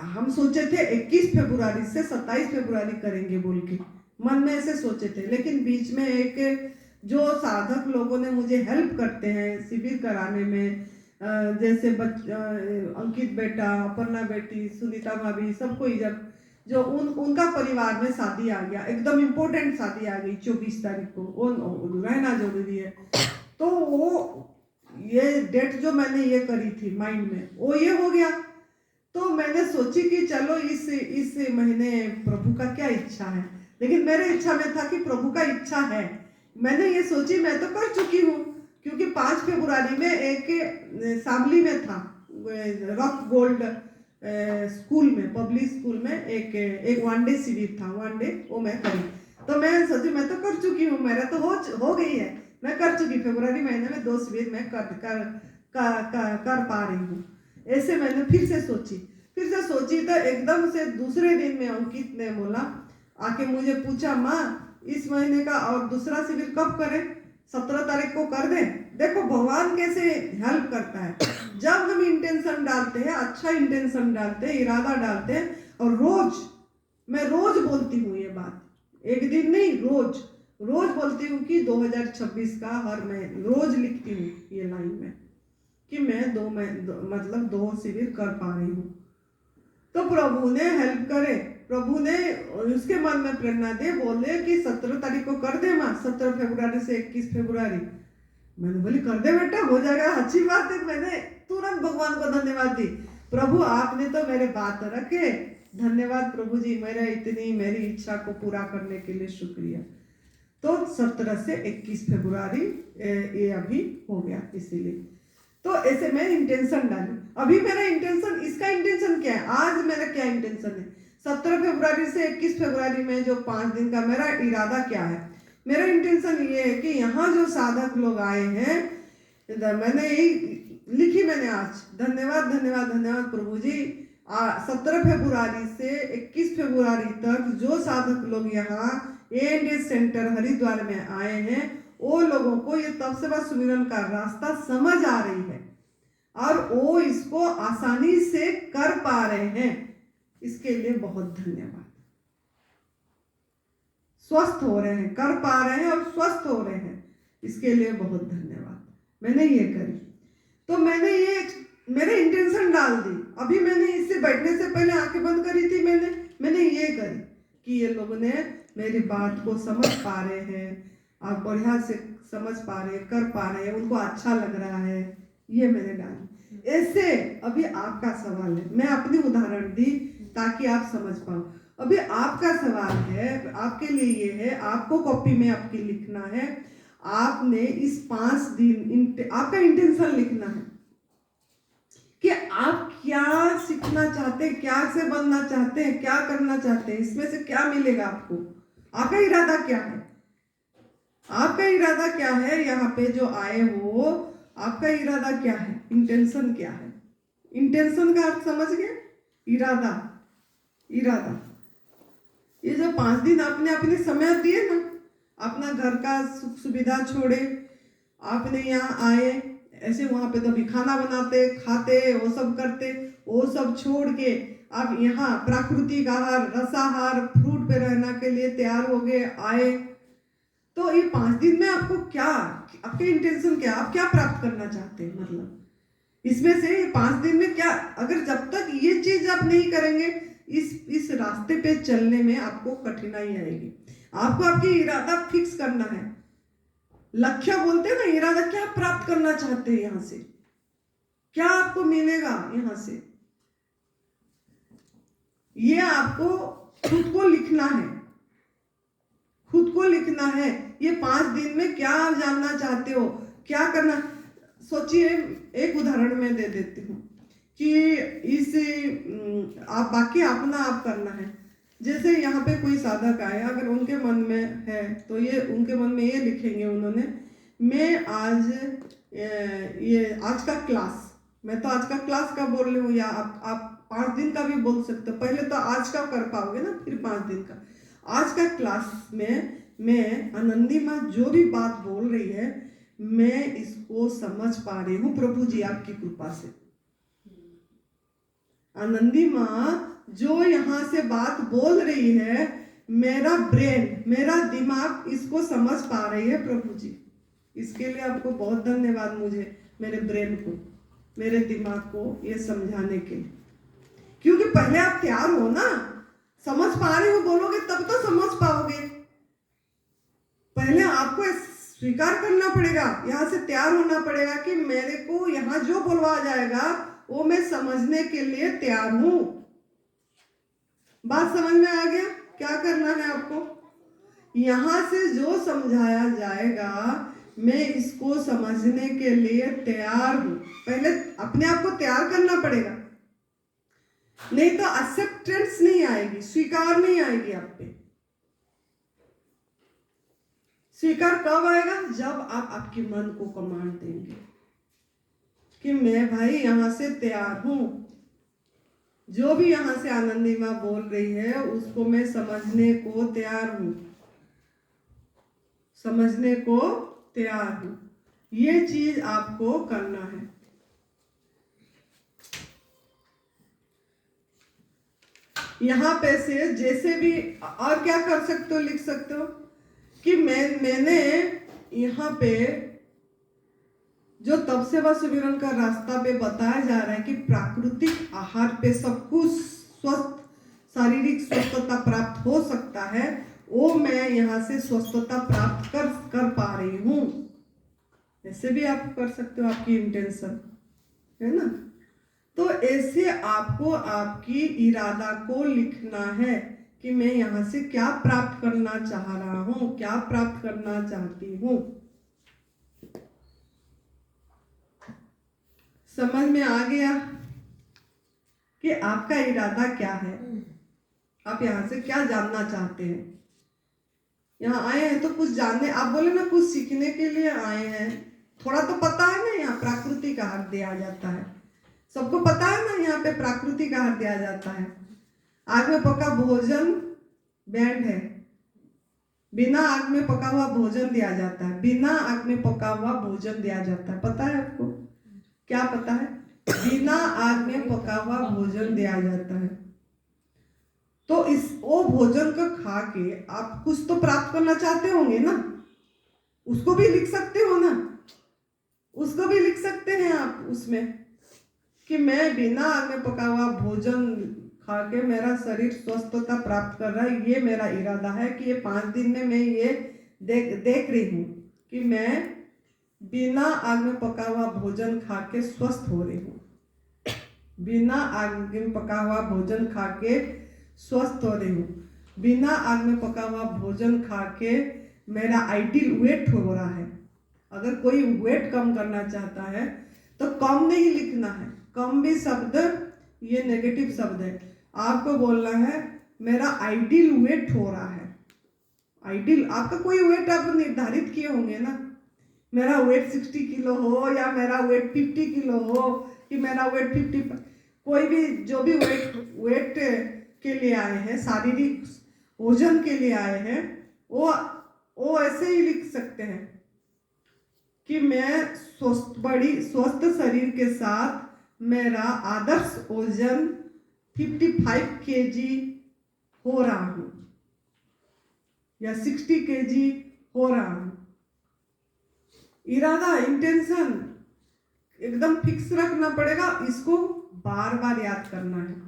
हम सोचे थे 21 फरवरी से 27 फरवरी करेंगे बोल के मन में ऐसे सोचे थे, लेकिन बीच में एक जो साधक लोगों ने मुझे हेल्प करते हैं शिविर कराने में, जैसे अंकित बेटा, अपर्णा बेटी, सुनीता भाभी, सबको जब जो उनका परिवार में शादी आ गया, एकदम इम्पोर्टेंट शादी आ गई 24 तारीख को, वो रहना जरूरी है। तो वो ये डेट जो मैंने ये करी थी माइंड में, वो ये हो गया। तो मैंने सोची कि चलो इस महीने प्रभु का क्या इच्छा है, लेकिन मेरे इच्छा में था कि प्रभु का इच्छा है। मैंने ये सोची, मैं तो कर चुकी हूँ, क्योंकि 5 फरवरी में एक शामली में था, रॉक गोल्ड स्कूल में, पब्लिक स्कूल में एक 1 डे शिविर था, 1 डे वो मैं करी। तो मैं सोची मैं तो कर चुकी हूँ, मेरा तो हो गई है, मैं कर चुकी। फरवरी महीने में 2 शिविर मैं कर पा रही हूँ। ऐसे मैंने फिर से सोची तो एकदम से दूसरे दिन में अंकित ने बोला, आके मुझे पूछा, माँ इस महीने का और दूसरा शिविर कब करें, 17 तारीख को कर दें। देखो भगवान कैसे हेल्प करता है। जब हम इंटेंशन डालते हैं, अच्छा इंटेंशन डालते हैं, इरादा डालते हैं, और मैं रोज बोलती हूँ ये बात, एक दिन नहीं, रोज बोलती हूँ कि 2026 का हर मैं रोज लिखती हूँ ये लाइन में कि मैं मतलब 2 शिविर कर पा रही हूँ। तो प्रभु ने हेल्प करे, प्रभु ने उसके मन में प्रेरणा दे, बोले कि 17 तारीख को कर दे माँ, 17 फरवरी से 21 फरवरी। मैंने बोली कर दे बेटा, हो जाएगा, अच्छी बात है। मैंने तुरंत भगवान को धन्यवाद दी, प्रभु आपने तो मेरे बात रखे, धन्यवाद प्रभु जी, मेरी इच्छा को पूरा करने के लिए शुक्रिया। तो 17 से 21 फरवरी ये अभी हो गया। इसीलिए तो ऐसे मैं इंटेंशन डाली। अभी मेरा इंटेंशन, इसका इंटेंशन क्या है, आज मेरा क्या इंटेंशन है, 17 फरवरी से 21 फरवरी में जो 5 दिन का मेरा इरादा क्या है। मेरा इंटेंशन ये है कि यहाँ जो साधक लोग आए हैं, मैंने यही लिखी, मैंने आज धन्यवाद धन्यवाद धन्यवाद प्रभु जी, 17 फरवरी से 21 फरवरी तक जो साधक लोग यहाँ AND सेंटर हरिद्वार में आए हैं, वो लोगों को ये तप सेवा सुमिरन का रास्ता समझ आ रही है और वो इसको आसानी से कर पा रहे हैं। इसके लिए बहुत धन्यवाद। स्वस्थ हो रहे हैं, कर पा रहे हैं और स्वस्थ हो रहे हैं, इसके लिए बहुत धन्यवाद। मैंने ये करी, तो मैंने ये मेरे इंटेंशन डाल दी। अभी मैंने इससे बैठने से पहले आंखें बंद करी थी, मैंने ये करी कि ये लोगों ने मेरी बात को समझ पा रहे हैं, आप बढ़िया से समझ पा रहे, कर पा रहे, उनको अच्छा लग रहा है, ये मैंने डाली। ऐसे अभी आपका सवाल है, मैं अपनी उदाहरण दी ताकि आप समझ पाओ। अभी आपका सवाल है, आपके लिए ये है, आपको कॉपी में आपकी लिखना है, आपने इस 5 दिन आपका इंटेंशन लिखना है कि आप क्या सीखना चाहते हैं, क्या से बनना चाहते हैं, क्या करना चाहते हैं, इसमें से क्या मिलेगा आपको, आपका इरादा क्या है, आपका इरादा क्या है। यहाँ पे जो आए हो, आपका इरादा क्या है, इंटेंशन क्या है। इंटेंशन का अर्थ समझ गए, इरादा। इरादा ये जो 5 दिन आपने अपने समय दिए ना, अपना घर का सुख सुविधा छोड़े, आपने यहाँ आए, ऐसे वहाँ पे तो भी खाना बनाते, खाते, वो सब करते, वो सब छोड़ के आप यहाँ प्राकृतिक आहार, रसाहार, फ्रूट पे रहने के लिए तैयार हो गए, आए। तो ये 5 दिन में आपको क्या, आपके इंटेंशन क्या, आप क्या प्राप्त करना चाहते हैं, मतलब इसमें से 5 दिन में क्या, अगर जब तक ये चीज आप नहीं करेंगे, इस रास्ते पे चलने में आपको कठिनाई आएगी। आपको आपकी इरादा फिक्स करना है, लक्ष्य बोलते हैं ना, इरादा क्या प्राप्त करना चाहते हैं, यहां से क्या आपको मिलेगा, यहां से ये आपको खुद को लिखना है, खुद को लिखना है। ये 5 दिन में क्या आप जानना चाहते हो, क्या करना। सोचिए, एक उदाहरण मैं दे देती हूँ कि इस आप बाकी अपना आप करना है। जैसे यहाँ पे कोई साधक आए, अगर उनके मन में है तो ये उनके मन में ये लिखेंगे उन्होंने, मैं आज ये आज का क्लास, मैं तो आज का क्लास का बोल रही हूँ, या आप 5 दिन का भी बोल सकते हो। पहले तो आज का कर पाओगे ना, फिर 5 दिन का। आज का क्लास में मैं आनंदी माँ जो भी बात बोल रही है, मैं इसको समझ पा रही हूँ प्रभु जी आपकी कृपा से। आनंदी माँ जो यहाँ से बात बोल रही है, मेरा ब्रेन, मेरा दिमाग इसको समझ पा रही है प्रभु जी। इसके लिए आपको बहुत धन्यवाद, मुझे, मेरे ब्रेन को, मेरे दिमाग को ये समझाने के लिए। क्योंकि पहले आप तैयार हो ना, समझ पा रहे हो बोलोगे तब तो समझ पाओगे। पहले आपको स्वीकार करना पड़ेगा, यहाँ से तैयार होना पड़ेगा कि मेरे को यहाँ जो बोलवा जाएगा वो मैं समझने के लिए तैयार हूं। बात समझ में आ गया, क्या करना है आपको। यहाँ से जो समझाया जाएगा मैं इसको समझने के लिए तैयार हूं। पहले अपने आप को तैयार करना पड़ेगा, नहीं तो एक्सेप्टेंस नहीं आएगी, स्वीकार नहीं आएगी आप पे। स्वीकार कब आएगा, जब आप आपके मन को कमांड देंगे कि मैं भाई यहाँ से तैयार हूं, जो भी यहाँ से आनंदी माँ बोल रही है उसको मैं समझने को तैयार हूं, समझने को तैयार हूं। ये चीज आपको करना है। यहाँ पे से जैसे भी और क्या कर सकते हो, लिख सकते हो कि मैंने यहाँ पे जो तप सेवा सुमिरन का रास्ता पे बताया जा रहा है कि प्राकृतिक आहार पे सब कुछ स्वस्थ शारीरिक स्वस्थता प्राप्त हो सकता है, वो मैं यहाँ से स्वस्थता प्राप्त कर पा रही हूँ। ऐसे भी आप कर सकते हो, आपकी इंटेंशन है ना। तो ऐसे आपको आपकी इरादा को लिखना है कि मैं यहाँ से क्या प्राप्त करना चाह रहा हूँ, क्या प्राप्त करना चाहती हूँ। समझ में आ गया कि आपका इरादा क्या है, आप यहाँ से क्या जानना चाहते हैं। यहाँ आए हैं तो कुछ जानने, आप बोले ना कुछ सीखने के लिए आए हैं, थोड़ा तो पता है ना यहाँ प्राकृतिक आहार दिया जाता है, सबको पता है ना यहाँ पे प्राकृतिक आहार दिया जाता है। आग में पका भोजन बैंड है, बिना आग में पका हुआ भोजन दिया जाता है, बिना आग में पका हुआ भोजन दिया जाता है। पता है आपको, क्या पता है? बिना आग में पका हुआ भोजन दिया जाता है। तो इस वो भोजन को खा के आप कुछ तो प्राप्त करना चाहते होंगे ना, उसको भी लिख सकते हो ना, उसको भी लिख सकते हैं आप उसमें कि मैं बिना आग में पका हुआ भोजन खा के मेरा शरीर स्वस्थता प्राप्त कर रहा है। ये मेरा इरादा है कि ये 5 दिन में मैं ये देख रही हूँ कि मैं बिना आग में पका हुआ भोजन खा के स्वस्थ हो रही हूँ, बिना आग में पका हुआ भोजन खा के स्वस्थ हो रही हूँ, बिना आग में पका हुआ भोजन खा के मेरा आइडियल वेट हो रहा है। अगर कोई वेट कम करना चाहता है तो कम नहीं लिखना है, कम भी शब्द ये नेगेटिव शब्द है, आपको बोलना है मेरा आइडियल वेट हो रहा है। आइडियल, आपका कोई वेट आप निर्धारित किए होंगे ना, मेरा वेट 60 किलो हो या मेरा वेट 50 किलो हो कि मेरा वेट 50, कोई भी जो भी वेट के लिए आए हैं, शारीरिक वजन के लिए आए हैं, वो ऐसे ही लिख सकते हैं कि मैं स्वस्थ शरीर के साथ मेरा आदर्श वजन 55 kg हो रहा हूँ या 60 kg हो रहा हूँ। इरादा, इंटेंशन एकदम फिक्स रखना पड़ेगा, इसको बार बार याद करना है।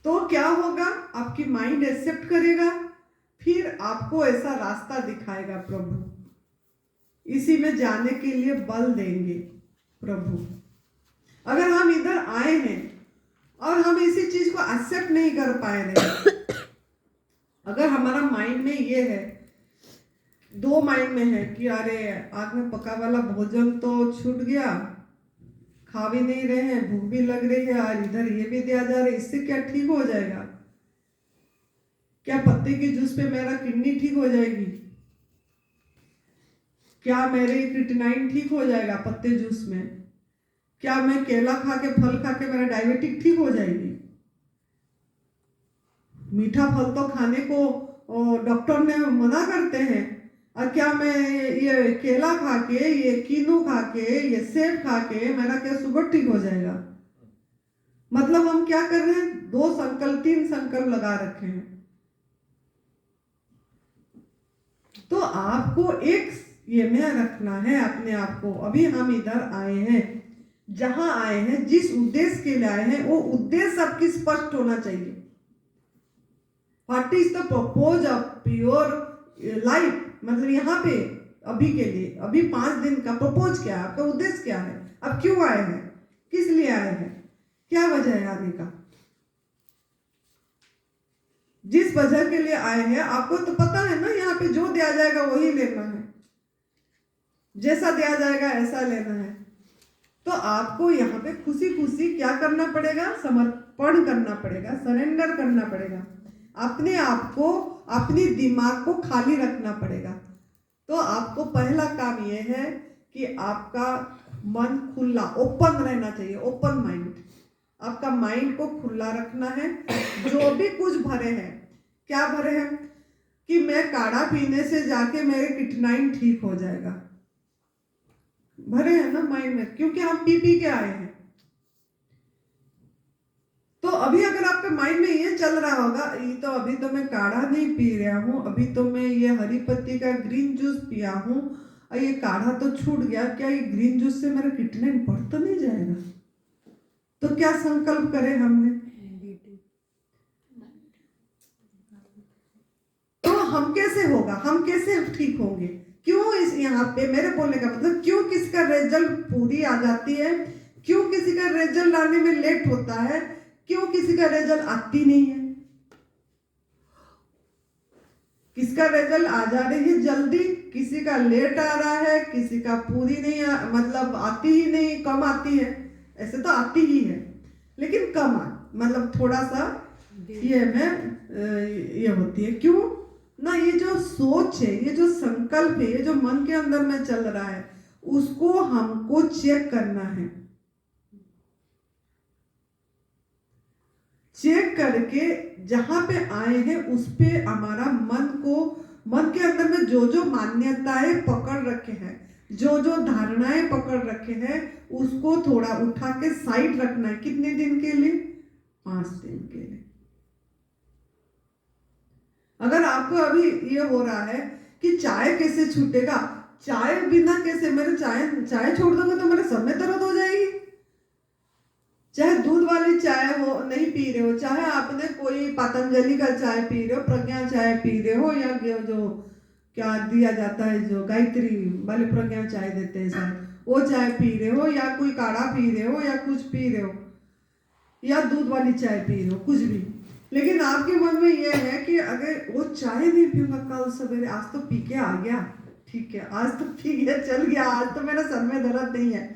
तो क्या होगा, आपकी माइंड एक्सेप्ट करेगा, फिर आपको ऐसा रास्ता दिखाएगा प्रभु, इसी में जाने के लिए बल देंगे प्रभु। अगर हम इधर आए हैं और हम इसी चीज को एक्सेप्ट नहीं कर पाए रहे, अगर हमारा माइंड में ये है, दो माइंड में है कि अरे आग में पका वाला भोजन तो छूट गया, खा भी नहीं रहे हैं, भूख भी लग रही है और इधर ये भी दिया जा रहा है, इससे क्या ठीक हो जाएगा? क्या पत्ते के जूस पे मेरा किडनी ठीक हो जाएगी? क्या मेरे क्रिएटिनिन ठीक हो जाएगा पत्ते जूस में? क्या मैं केला खा के, फल खा के मेरा डायबिटिक ठीक हो जाएगी? मीठा फल तो खाने को डॉक्टर ने मना करते हैं, और क्या मैं ये केला खा के, ये कीनू खा के, ये सेब खा के मेरा क्या शुगर ठीक हो जाएगा? मतलब हम क्या कर रहे हैं, 2 संकल्प 3 संकल्प लगा रखे हैं। तो आपको एक ये में रखना है अपने आप को। अभी हम इधर आए हैं, जहां आए हैं, जिस उद्देश्य के लिए आए हैं, वो उद्देश्य आपकी स्पष्ट होना चाहिए। What is the purpose of your life, मतलब यहाँ पे अभी के लिए, अभी 5 दिन का पर्पज क्या है, आपका उद्देश्य क्या है, आप क्यों आए हैं, किस लिए आए हैं, क्या वजह है आने का? जिस वजह के लिए आए हैं आपको तो पता है ना, यहाँ पे जो दिया जाएगा वही लेना है, जैसा दिया जाएगा ऐसा लेना है। तो आपको यहाँ पे खुशी खुशी क्या करना पड़ेगा, समर्पण करना पड़ेगा, सरेंडर करना पड़ेगा, अपने आप को, अपनी दिमाग को खाली रखना पड़ेगा। तो आपको पहला काम यह है कि आपका मन खुला, ओपन रहना चाहिए, ओपन माइंड, आपका माइंड को खुला रखना है। जो भी कुछ भरे हैं, क्या भरे हैं कि मैं काढ़ा पीने से जाके मेरे क्रिएटिनिन ठीक हो जाएगा, भरे हैं ना माइंड में, क्योंकि हम पी के आए हैं। तो तो अभी अगर आपके माइंड में ये चल रहा होगा, ये तो अभी तो मैं काढ़ा नहीं पी रहा हूँ, अभी तो मैं ये हरी पत्ती का ग्रीन जूस पिया हूँ और ये काढ़ा तो छूट गया, क्या ये ग्रीन जूस से मेरा किडनी बढ़ तो नहीं जाएगा? तो क्या संकल्प करें हमने? तो हम कैसे होगा, हम कैसे ठीक होंगे? क्यों इस यहाँ पे मेरे बोलने का मतलब, क्यों किसी का रिजल्ट पूरी आ जाती है, क्यों किसी का रिजल्ट आने में लेट होता है, क्यों किसी का रिजल्ट आती नहीं है? किसका रिजल्ट आ जा रही है जल्दी, किसी का लेट आ रहा है, किसी का पूरी नहीं मतलब आती ही नहीं, कम आती है। ऐसे तो आती ही है लेकिन कम मतलब थोड़ा सा ये में ये होती है। क्यों ना? ये जो सोच है, ये जो संकल्प है, ये जो मन के अंदर में चल रहा है, उसको हमको चेक करना है। चेक करके जहां पे आए हैं उस पे हमारा मन के अंदर में जो जो मान्यताएं पकड़ रखे हैं, जो जो धारणाएं पकड़ रखे हैं, उसको थोड़ा उठा के साइड रखना है। कितने दिन के लिए? 5 दिन के लिए। अगर आपको अभी ये हो रहा है कि चाय कैसे छूटेगा, चाय बिना कैसे, मेरे चाय छोड़ दूंगा तो मेरे सर में दर्द हो जाएगी। चाहे दूध वाली चाय हो, नहीं पी रहे हो, चाहे आपने कोई पतंजलि का चाय पी रहे हो, प्रज्ञा चाय पी रहे हो, या जो क्या दिया जाता है, जो गायत्री वाली प्रज्ञा चाय देते हैं शायद, वो चाय पी रहे हो, या कोई काढ़ा पी रहे हो, या कुछ पी रहे हो, या दूध वाली चाय पी रहे हो, कुछ भी, लेकिन आपके मन में ये है कि अगर वो चाय नहीं पीऊंगा कल सवेरे, आज तो पी के आ गया, ठीक है, आज तो पी गया, चल गया, आज तो मेरा सर में दर्द नहीं है,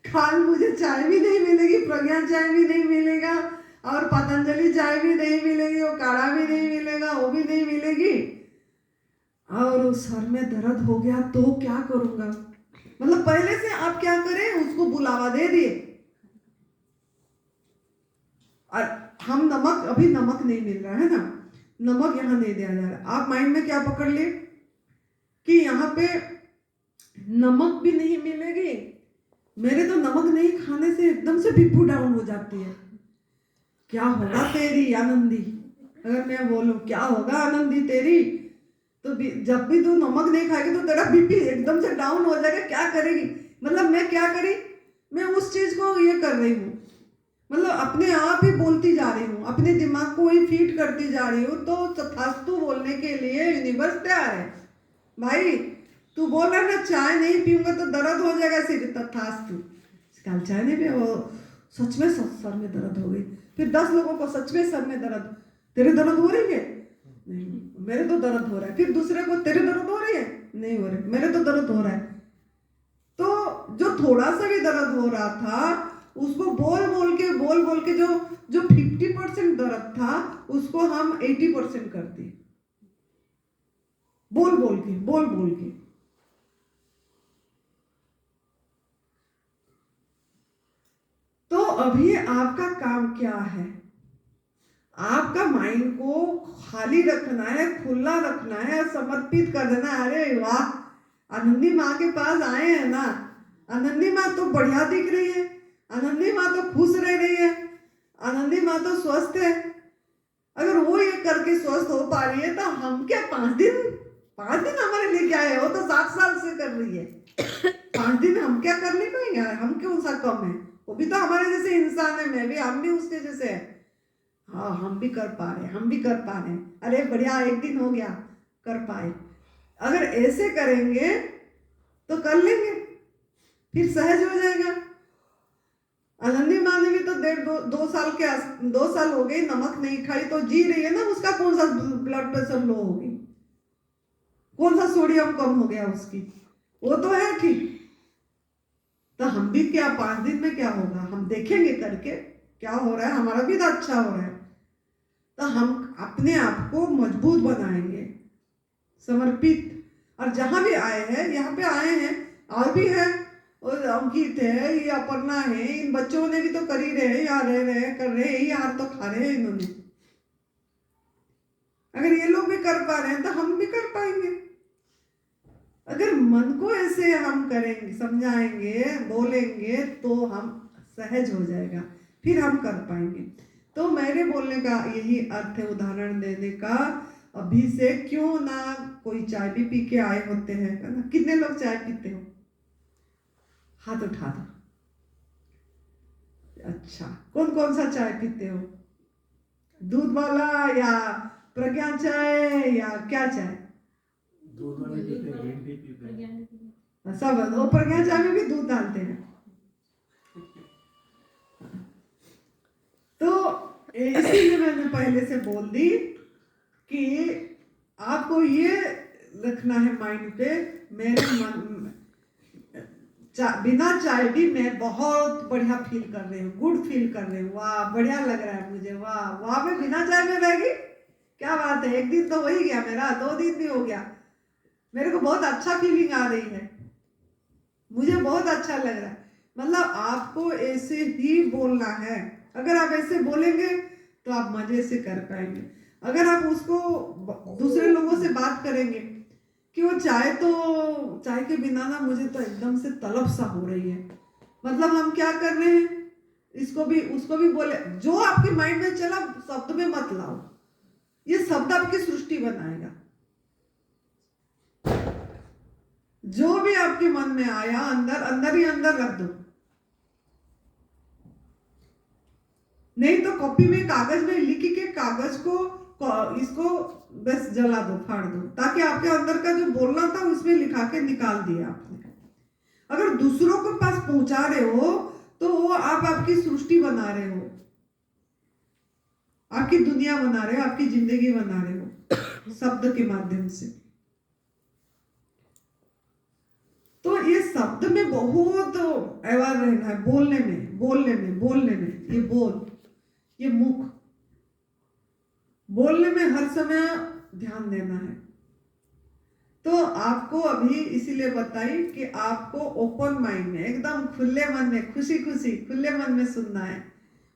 कल मुझे चाय भी नहीं मिलेगी, प्रज्ञा चाय भी नहीं मिलेगा, और पतंजलि चाय भी नहीं मिलेगी, वो काढ़ा भी नहीं मिलेगा, वो भी नहीं मिलेगी, और सर में दर्द हो गया तो क्या करूंगा? मतलब पहले से आप क्या करें, उसको बुलावा दे दिए। और हम नमक, अभी नमक नहीं मिल रहा है ना, नमक यहाँ नहीं दिया जा रहा, आप माइंड में क्या पकड़ लिए कि यहाँ पे नमक भी नहीं मिलेगी, मेरे तो नमक नहीं खाने से एकदम से बीपी डाउन हो जाती है। क्या होगा तेरी आनंदी, अगर मैं बोलूं क्या होगा आनंदी तेरी, तो जब भी तू नमक नहीं खाएगी तो तेरा बीपी एकदम से डाउन हो जाएगा, क्या करेगी? मतलब मैं क्या करी, मैं उस चीज को ये कर रही हूँ, मतलब अपने आप ही बोलती जा रही हूँ, अपने दिमाग को ही फीड करती जा रही हूँ। तो तथास्तु बोलने के लिए यूनिवर्स तैयार है। भाई तू बोल रहा है ना चाय नहीं पीऊंगा तो दर्द हो जाएगा, सिर्फ तथास्तु, कल चाय नहीं पी, वो सच में सर में दर्द हो गई, फिर 10 लोगों को सच में सर में दर्द, तेरे दर्द हो रही है? नहीं, मेरे तो दर्द हो रहा है। फिर दूसरे को तेरे दर्द हो रही है? नहीं हो रही, मेरे तो दर्द हो रहा है। तो जो थोड़ा सा भी दर्द हो रहा था उसको बोल बोल के जो 50% दर्द था उसको हम 80% कर दिए, बोल बोल के। तो अभी आपका काम क्या है? आपका माइंड को खाली रखना है, खुला रखना है, समर्पित कर देना। अरे वाह, आनंदी माँ के पास आए हैं ना, आनंदी माँ तो बढ़िया दिख रही है, आनंदी माँ तो खुश रह रही है, आनंदी माँ तो स्वस्थ है। अगर वो ये करके स्वस्थ हो पा रही है तो हम क्या 5 दिन हमारे लिए क्या है? वो तो 7 साल से कर रही है, 5 दिन हम क्या कर नहीं पाएंगे? हम क्यों सा कम है? वो भी तो हमारे जैसे इंसान है, मैं भी, हम भी उसके जैसे है। हाँ, हम भी कर पा रहे हैं, अरे बढ़िया, 1 दिन हो गया, कर पाए। अगर ऐसे करेंगे तो कर लेंगे, फिर सहज हो जाएगा। आनंदी माँ ने भी तो 2 साल हो गए, नमक नहीं खाई तो जी रही है ना, उसका कौन सा ब्लड प्रेशर लो हो गई, कौन सा सोडियम कम हो गया उसकी, वो तो है ठीक। तो हम भी क्या 5 दिन में क्या होगा, हम देखेंगे करके क्या हो रहा है, हमारा भी तो अच्छा हो रहा है। तो हम अपने आप को मजबूत बनाएंगे, समर्पित। और जहां भी आए हैं, यहाँ पे आए हैं और भी है, और अंकित है, ये अपर्णा है, इन बच्चों ने भी तो कर ही रहे हैं, यहाँ रह रहे हैं, कर रहे हैं, यही हाथ तो खा रहे हैं इन्होंने। अगर ये लोग भी कर पा रहे हैं तो हम भी कर पाएंगे। अगर मन को ऐसे हम करेंगे, समझाएंगे, बोलेंगे, तो हम सहज हो जाएगा, फिर हम कर पाएंगे। तो मेरे बोलने का यही अर्थ है, उदाहरण देने का। अभी से क्यों ना कोई चाय भी पी के आए होते हैं, है ना? कितने लोग चाय पीते हो? हाथ उठा दो। अच्छा, कौन कौन सा चाय पीते हो? दूध वाला या प्रज्ञा चाय या क्या चाय? दूध वाले पीते हैं, ग्रीन टी पीते हैं। सब वो प्रज्ञा चाय में भी दूध डालते हैं। तो इसीलिए मैंने पहले से बोल दी कि आपको ये रखना है माइंड पे, मेरे मन बिना चाय भी मैं बहुत बढ़िया फील कर रही हूँ, गुड फील कर रही हूँ, वाह बढ़िया लग रहा है मुझे, वाह वाह मैं बिना चाय में रहेगी, क्या बात है। एक दिन तो हो ही गया मेरा, 2 दिन भी हो गया, मेरे को बहुत अच्छा फीलिंग आ रही है, मुझे बहुत अच्छा लग रहा है। मतलब आपको ऐसे ही बोलना है। अगर आप ऐसे बोलेंगे तो आप मजे से कर पाएंगे। अगर आप उसको दूसरे लोगों से बात करेंगे कि वो चाय के बिना ना मुझे तो एकदम से तलब सा हो रही है, मतलब हम क्या कर रहे हैं, इसको भी उसको भी बोले, जो आपके माइंड में चला शब्द में मत लाओ, ये शब्द आपकी सृष्टि बनाएगा। जो भी आपके मन में आया अंदर अंदर ही अंदर रख दो, नहीं तो कॉपी में कागज में लिख के कागज को इसको बस जला दो, फाड़ दो, ताकि आपके अंदर का जो बोलना था उसमें लिखा के निकाल दिया आपने। अगर दूसरों के पास पहुंचा रहे हो तो वो आप आपकी सृष्टि बना रहे हो, आपकी दुनिया बना रहे हो, आपकी जिंदगी बना रहे हो शब्द के माध्यम से। तो ये शब्द में बहुत अवेयर रहना है, बोलने में ये बोल, ये मुख बोलने में हर समय ध्यान देना है। तो आपको अभी इसीलिए बताई कि आपको ओपन माइंड में, एकदम खुले मन में, खुशी खुशी खुले मन में सुनना है,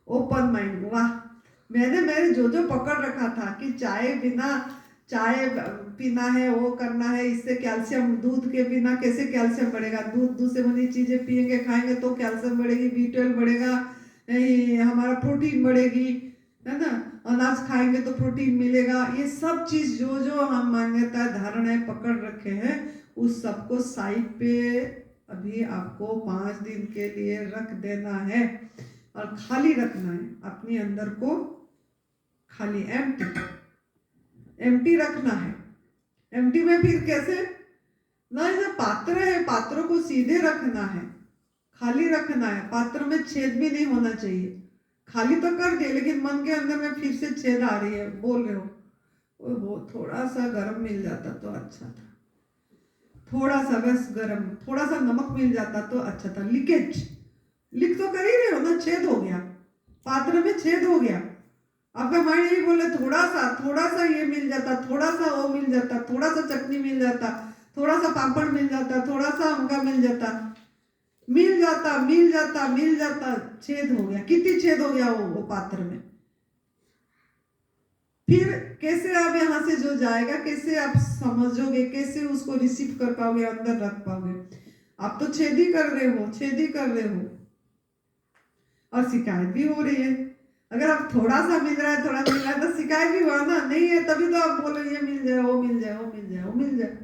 ओपन माइंड। वाह, मैंने मेरे जो पकड़ रखा था कि चाय पीना है, वो करना है, इससे कैल्शियम, दूध के बिना कैसे कैल्शियम बढ़ेगा, दूध से बनी चीजें पिएंगे खाएंगे तो कैल्शियम बढ़ेगी, B12 बढ़ेगा, हमारा प्रोटीन बढ़ेगी, है ना, अनाज खाएंगे तो प्रोटीन मिलेगा। ये सब चीज जो हम मान्यता धारणाएं पकड़ रखे हैं, उस सबको साइड पे अभी आपको 5 दिन के लिए रख देना है और खाली रखना है अपने अंदर को, खाली एम्प्टी रखना है। एम्प्टी में फिर कैसे ना, जैसे पात्र है, पात्रों को सीधे रखना है, खाली रखना है, पात्र में छेद भी नहीं होना चाहिए। खाली तो कर दिए लेकिन मन के अंदर में फिर से छेद आ रही है, बोल रहे हो वो थोड़ा सा गर्म मिल जाता तो अच्छा था, थोड़ा सा बस गर्म, थोड़ा सा नमक मिल जाता तो अच्छा था। लीकेज लिख तो कर ही रहे हो ना, छेद हो गया, पात्र में छेद हो गया, आपका माइंड यही बोले थोड़ा सा ये मिल जाता, थोड़ा सा वो मिल जाता, थोड़ा सा चटनी मिल जाता, थोड़ा सा पापड़ मिल जाता, थोड़ा सा उनका मिल जाता, छेद हो गया। कितनी छेद हो गया वो पात्र में। फिर कैसे आप यहाँ से जो जाएगा, कैसे आप समझोगे, कैसे उसको रिसीव कर पाओगे, अंदर रख पाओगे। आप तो छेद ही कर रहे हो और शिकायत भी हो रही है। अगर आप थोड़ा सा मिल रहा है तो शिकायत भी हुआ ना, नहीं है तभी तो आप बोलो ये मिल जाए, वो मिल जाए।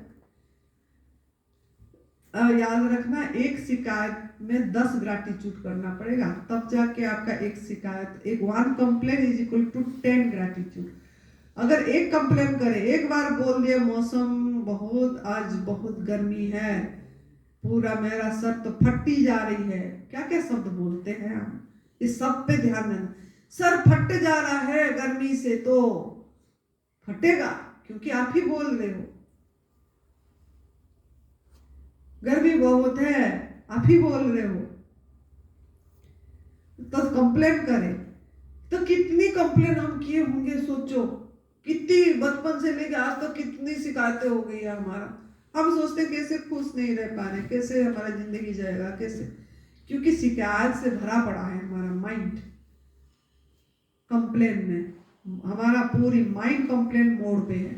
याद रखना, एक शिकायत में 10 ग्रैटिट्यूड करना पड़ेगा, तब जाके आपका एक 1 complain is equal to 10 gratitude. अगर एक कंप्लेन करे, एक बार बोल दिए मौसम आज बहुत गर्मी है, पूरा मेरा सर तो फटी जा रही है, क्या क्या शब्द बोलते हैं हम, इस सब पे ध्यान देना। सर फट जा रहा है गर्मी से, तो फटेगा क्योंकि आप ही बोल रहे हो, गर्मी बहुत है, आप ही बोल रहे हो, तो कंप्लेन करें। तो कितनी कंप्लेन हम किए होंगे, सोचो कितनी, बचपन से लेकर आज तक कितनी शिकायतें हो गई है हमारा। हम सोचते कैसे खुश नहीं रह पा रहे, कैसे हमारा जिंदगी जाएगा, कैसे, क्योंकि शिकायत से भरा पड़ा है हमारा माइंड। कंप्लेन में हमारा पूरी माइंड कंप्लेन मोड पे है।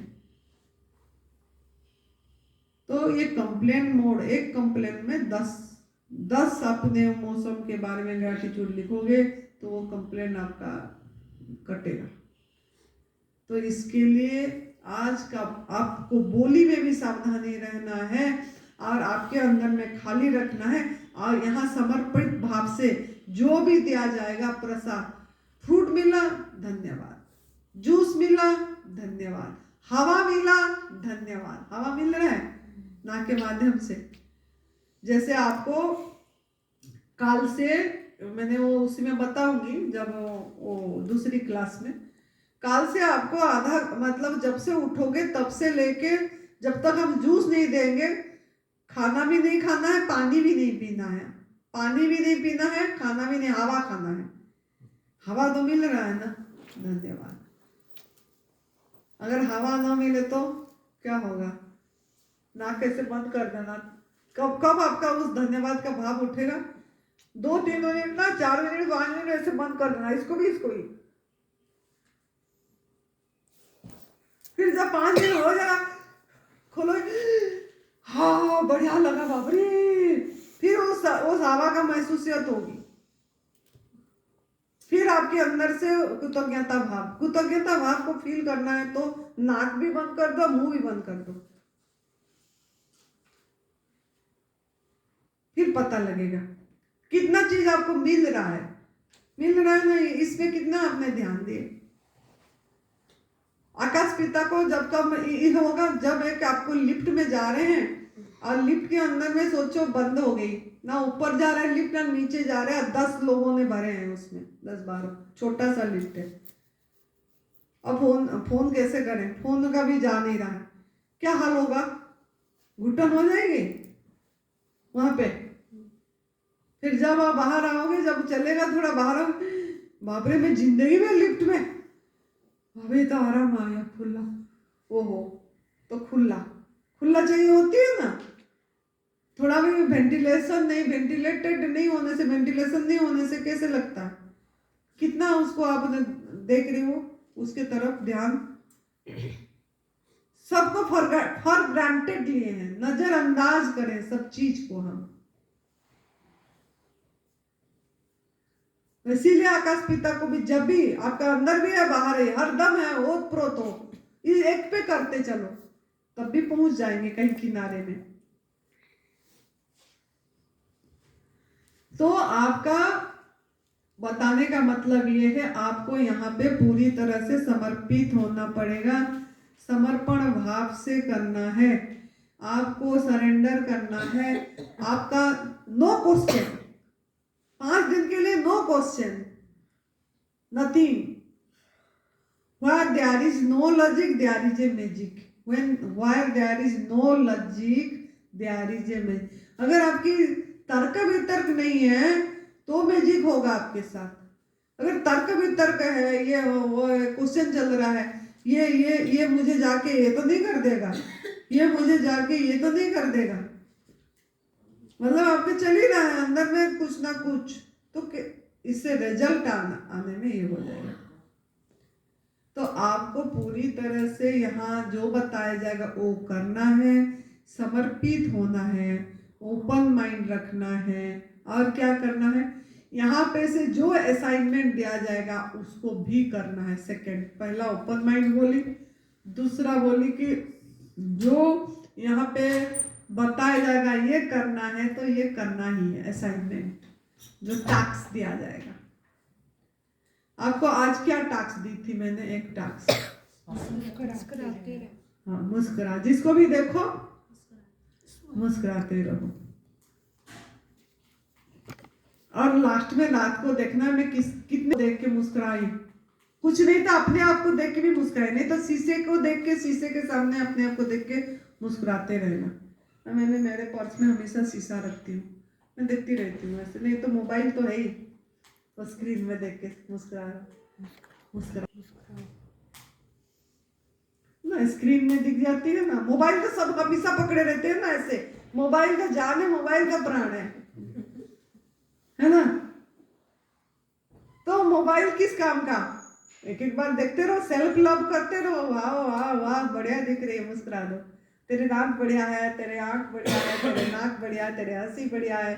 तो ये कंप्लेन मोड, एक कंप्लेन में 10 अपने मौसम के बारे में ग्रैटिट्यूड लिखोगे तो वो कंप्लेन आपका कटेगा। तो इसके लिए आज का आपको बोली में भी सावधानी रहना है और आपके अंदर में खाली रखना है। और यहाँ समर्पित भाव से जो भी दिया जाएगा प्रसाद, फ्रूट मिला धन्यवाद, जूस मिला धन्यवाद, हवा मिला धन्यवाद। हवा मिल रहा है नाक के माध्यम से। जैसे आपको काल से मैंने वो उसी में बताऊंगी जब वो दूसरी क्लास में, काल से आपको आधा मतलब जब से उठोगे तब से लेके जब तक हम जूस नहीं देंगे, खाना भी नहीं खाना है, पानी भी नहीं पीना है, पानी भी नहीं पीना है, खाना भी नहीं, हवा खाना है। हवा तो मिल रहा है ना, धन्यवाद। अगर हवा ना मिले तो क्या होगा? नाक कैसे बंद कर देना। कब कब आपका उस धन्यवाद का भाव उठेगा? 2-3 मिनट ना, 4 मिनट 5 मिनट ऐसे बंद कर देना, इसको भी इसको भी। फिर जब 5 मिनट हो जाएगा खोलो, हाँ बढ़िया लगा बाबरे, फिर उस हवा का महसूसियत होगी। फिर आपके अंदर से कृतज्ञता भाव को फील करना है तो नाक भी बंद कर दो, मुंह भी बंद कर दो, फिर पता लगेगा कितना चीज आपको मिल रहा है ना, इसमें कितना आपने ध्यान दिए। आकाश पिता को जब कब होगा, जब एक आपको लिफ्ट में जा रहे हैं और लिफ्ट के अंदर में सोचो बंद हो गई ना, ऊपर जा रहा है लिफ्ट ना नीचे जा रहा है, 10 लोगों ने भरे हैं उसमें, 10-12, छोटा सा लिफ्ट है। अब फोन कैसे करें? फोन का भी जा नहीं रहा है, क्या हाल होगा? घुटन हो जाएगी वहां पे। फिर जब आप बाहर आओगे, जब चलेगा थोड़ा बाहर, बाबरे में जिंदगी में लिफ्ट में अभी तो आराम आया, खुला, ओहो तो खुला चाहिए होती है ना। थोड़ा भी वेंटिलेशन नहीं, वेंटिलेटेड नहीं होने से, वेंटिलेशन नहीं होने से कैसे लगता है? कितना उसको आप देख रहे हो, उसके तरफ ध्यान, सबको फॉर ग्रांटेड लिए हैं, नजरअंदाज करें सब चीज को हम। इसीलिए आकाश पिता को भी जब भी आपका अंदर भी है बाहर है, हर दम है, ओत प्रोत हो, इस एक पे करते चलो, तब भी पहुंच जाएंगे कहीं किनारे में। तो आपका बताने का मतलब ये है, आपको यहाँ पे पूरी तरह से समर्पित होना पड़ेगा, समर्पण भाव से करना है, आपको सरेंडर करना है। आपका नो क्वेश्चन, 5 दिन के लिए no question, nothing. Where there is no logic, there is a magic. Where there is no logic, there is a magic. अगर आपकी तर्क वितर्क नहीं है तो मैजिक होगा आपके साथ। अगर तर्क वितर्क है, ये वो क्वेश्चन चल रहा है, ये मुझे जाके ये तो नहीं कर देगा, ये मुझे जाके ये तो नहीं कर देगा, मतलब आपके चल ही रहा है अंदर में कुछ ना कुछ, तो इससे रिजल्ट आने में ये हो जाएगा। तो आपको पूरी तरह से यहाँ जो बताया जाएगा वो करना है, समर्पित होना है, ओपन माइंड रखना है, और क्या करना है, यहाँ पे से जो असाइनमेंट दिया जाएगा उसको भी करना है। सेकंड, पहला ओपन माइंड बोली, दूसरा बोली कि जो यहाँ पे बताया जाएगा ये करना है तो ये करना ही है, असाइनमेंट जो टास्क दिया जाएगा। आपको आज क्या टास्क दी थी मैंने? एक टास्क हाँ, मुस्कुरा, जिसको भी देखो मुस्कुराते रहो। और लास्ट में रात को देखना है मैं कितने देख के मुस्कुराई, कुछ नहीं था, अपने आप को देख के भी मुस्कुराई, नहीं तो शीशे को देख के, शीशे के सामने अपने आप को देख के मुस्कुराते रहना। मैंने मेरे पर्स में हमेशा शीशा रखती हूँ, मैं देखती रहती हूँ ऐसे, नहीं तो मोबाइल तो है ही, तो स्क्रीन में देख के मुस्कुरा ना, स्क्रीन में दिख जाती है ना। मोबाइल तो सब हमेशा पकड़े रहते हैं ना ऐसे, मोबाइल का जान है, मोबाइल का प्राण है ना। तो मोबाइल किस काम का? एक बार देखते रहो, सेल्फ लव करते रहो, वाह वाह वाह बढ़िया दिख रही है, मुस्कुरा दो, तेरे दांत बढ़िया है, तेरे आंख बढ़िया है, तेरे नाक बढ़िया है, तेरे हंसी बढ़िया है,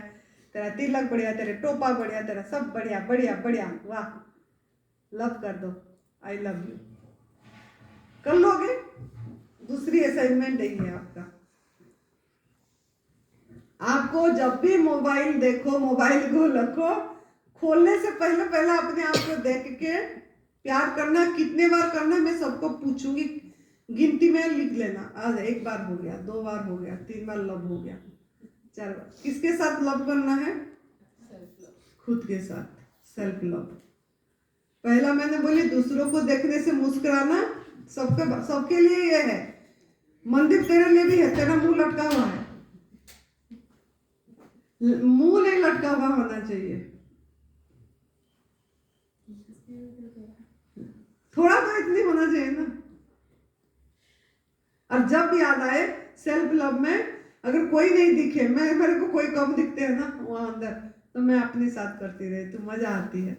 तेरा तिलक बढ़िया, तेरे टोपा बढ़िया, तेरा सब बढ़िया बढ़िया बढ़िया, वाह। लव कर दो, आई लव यू। कर लोगे? दूसरी असाइनमेंट यही है आपका। आपको जब भी मोबाइल देखो, मोबाइल को रखो, खोलने से पहले पहले अपने आप को देख के प्यार करना। कितने बार करना मैं सबको पूछूंगी, गिनती में लिख लेना। आज 1 बार हो गया, 2 बार हो गया, 3 बार लव हो गया, 4 बार। किसके साथ लव करना है? खुद के साथ, सेल्फ लव। पहला मैंने बोली दूसरों को देखने से मुस्कुराना सबके लिए ये है। मंदिर तेरे लिए भी है, तेरा मुंह लटका हुआ है, मुंह नहीं लटका हुआ होना चाहिए। थोड़ा तो इतनी होना चाहिए ना। और जब भी याद आए सेल्फ लव में, अगर कोई नहीं दिखे, मेरे को कोई कम दिखते हैं ना वहां अंदर, तो मैं अपने साथ करती रही तो मजा आती है।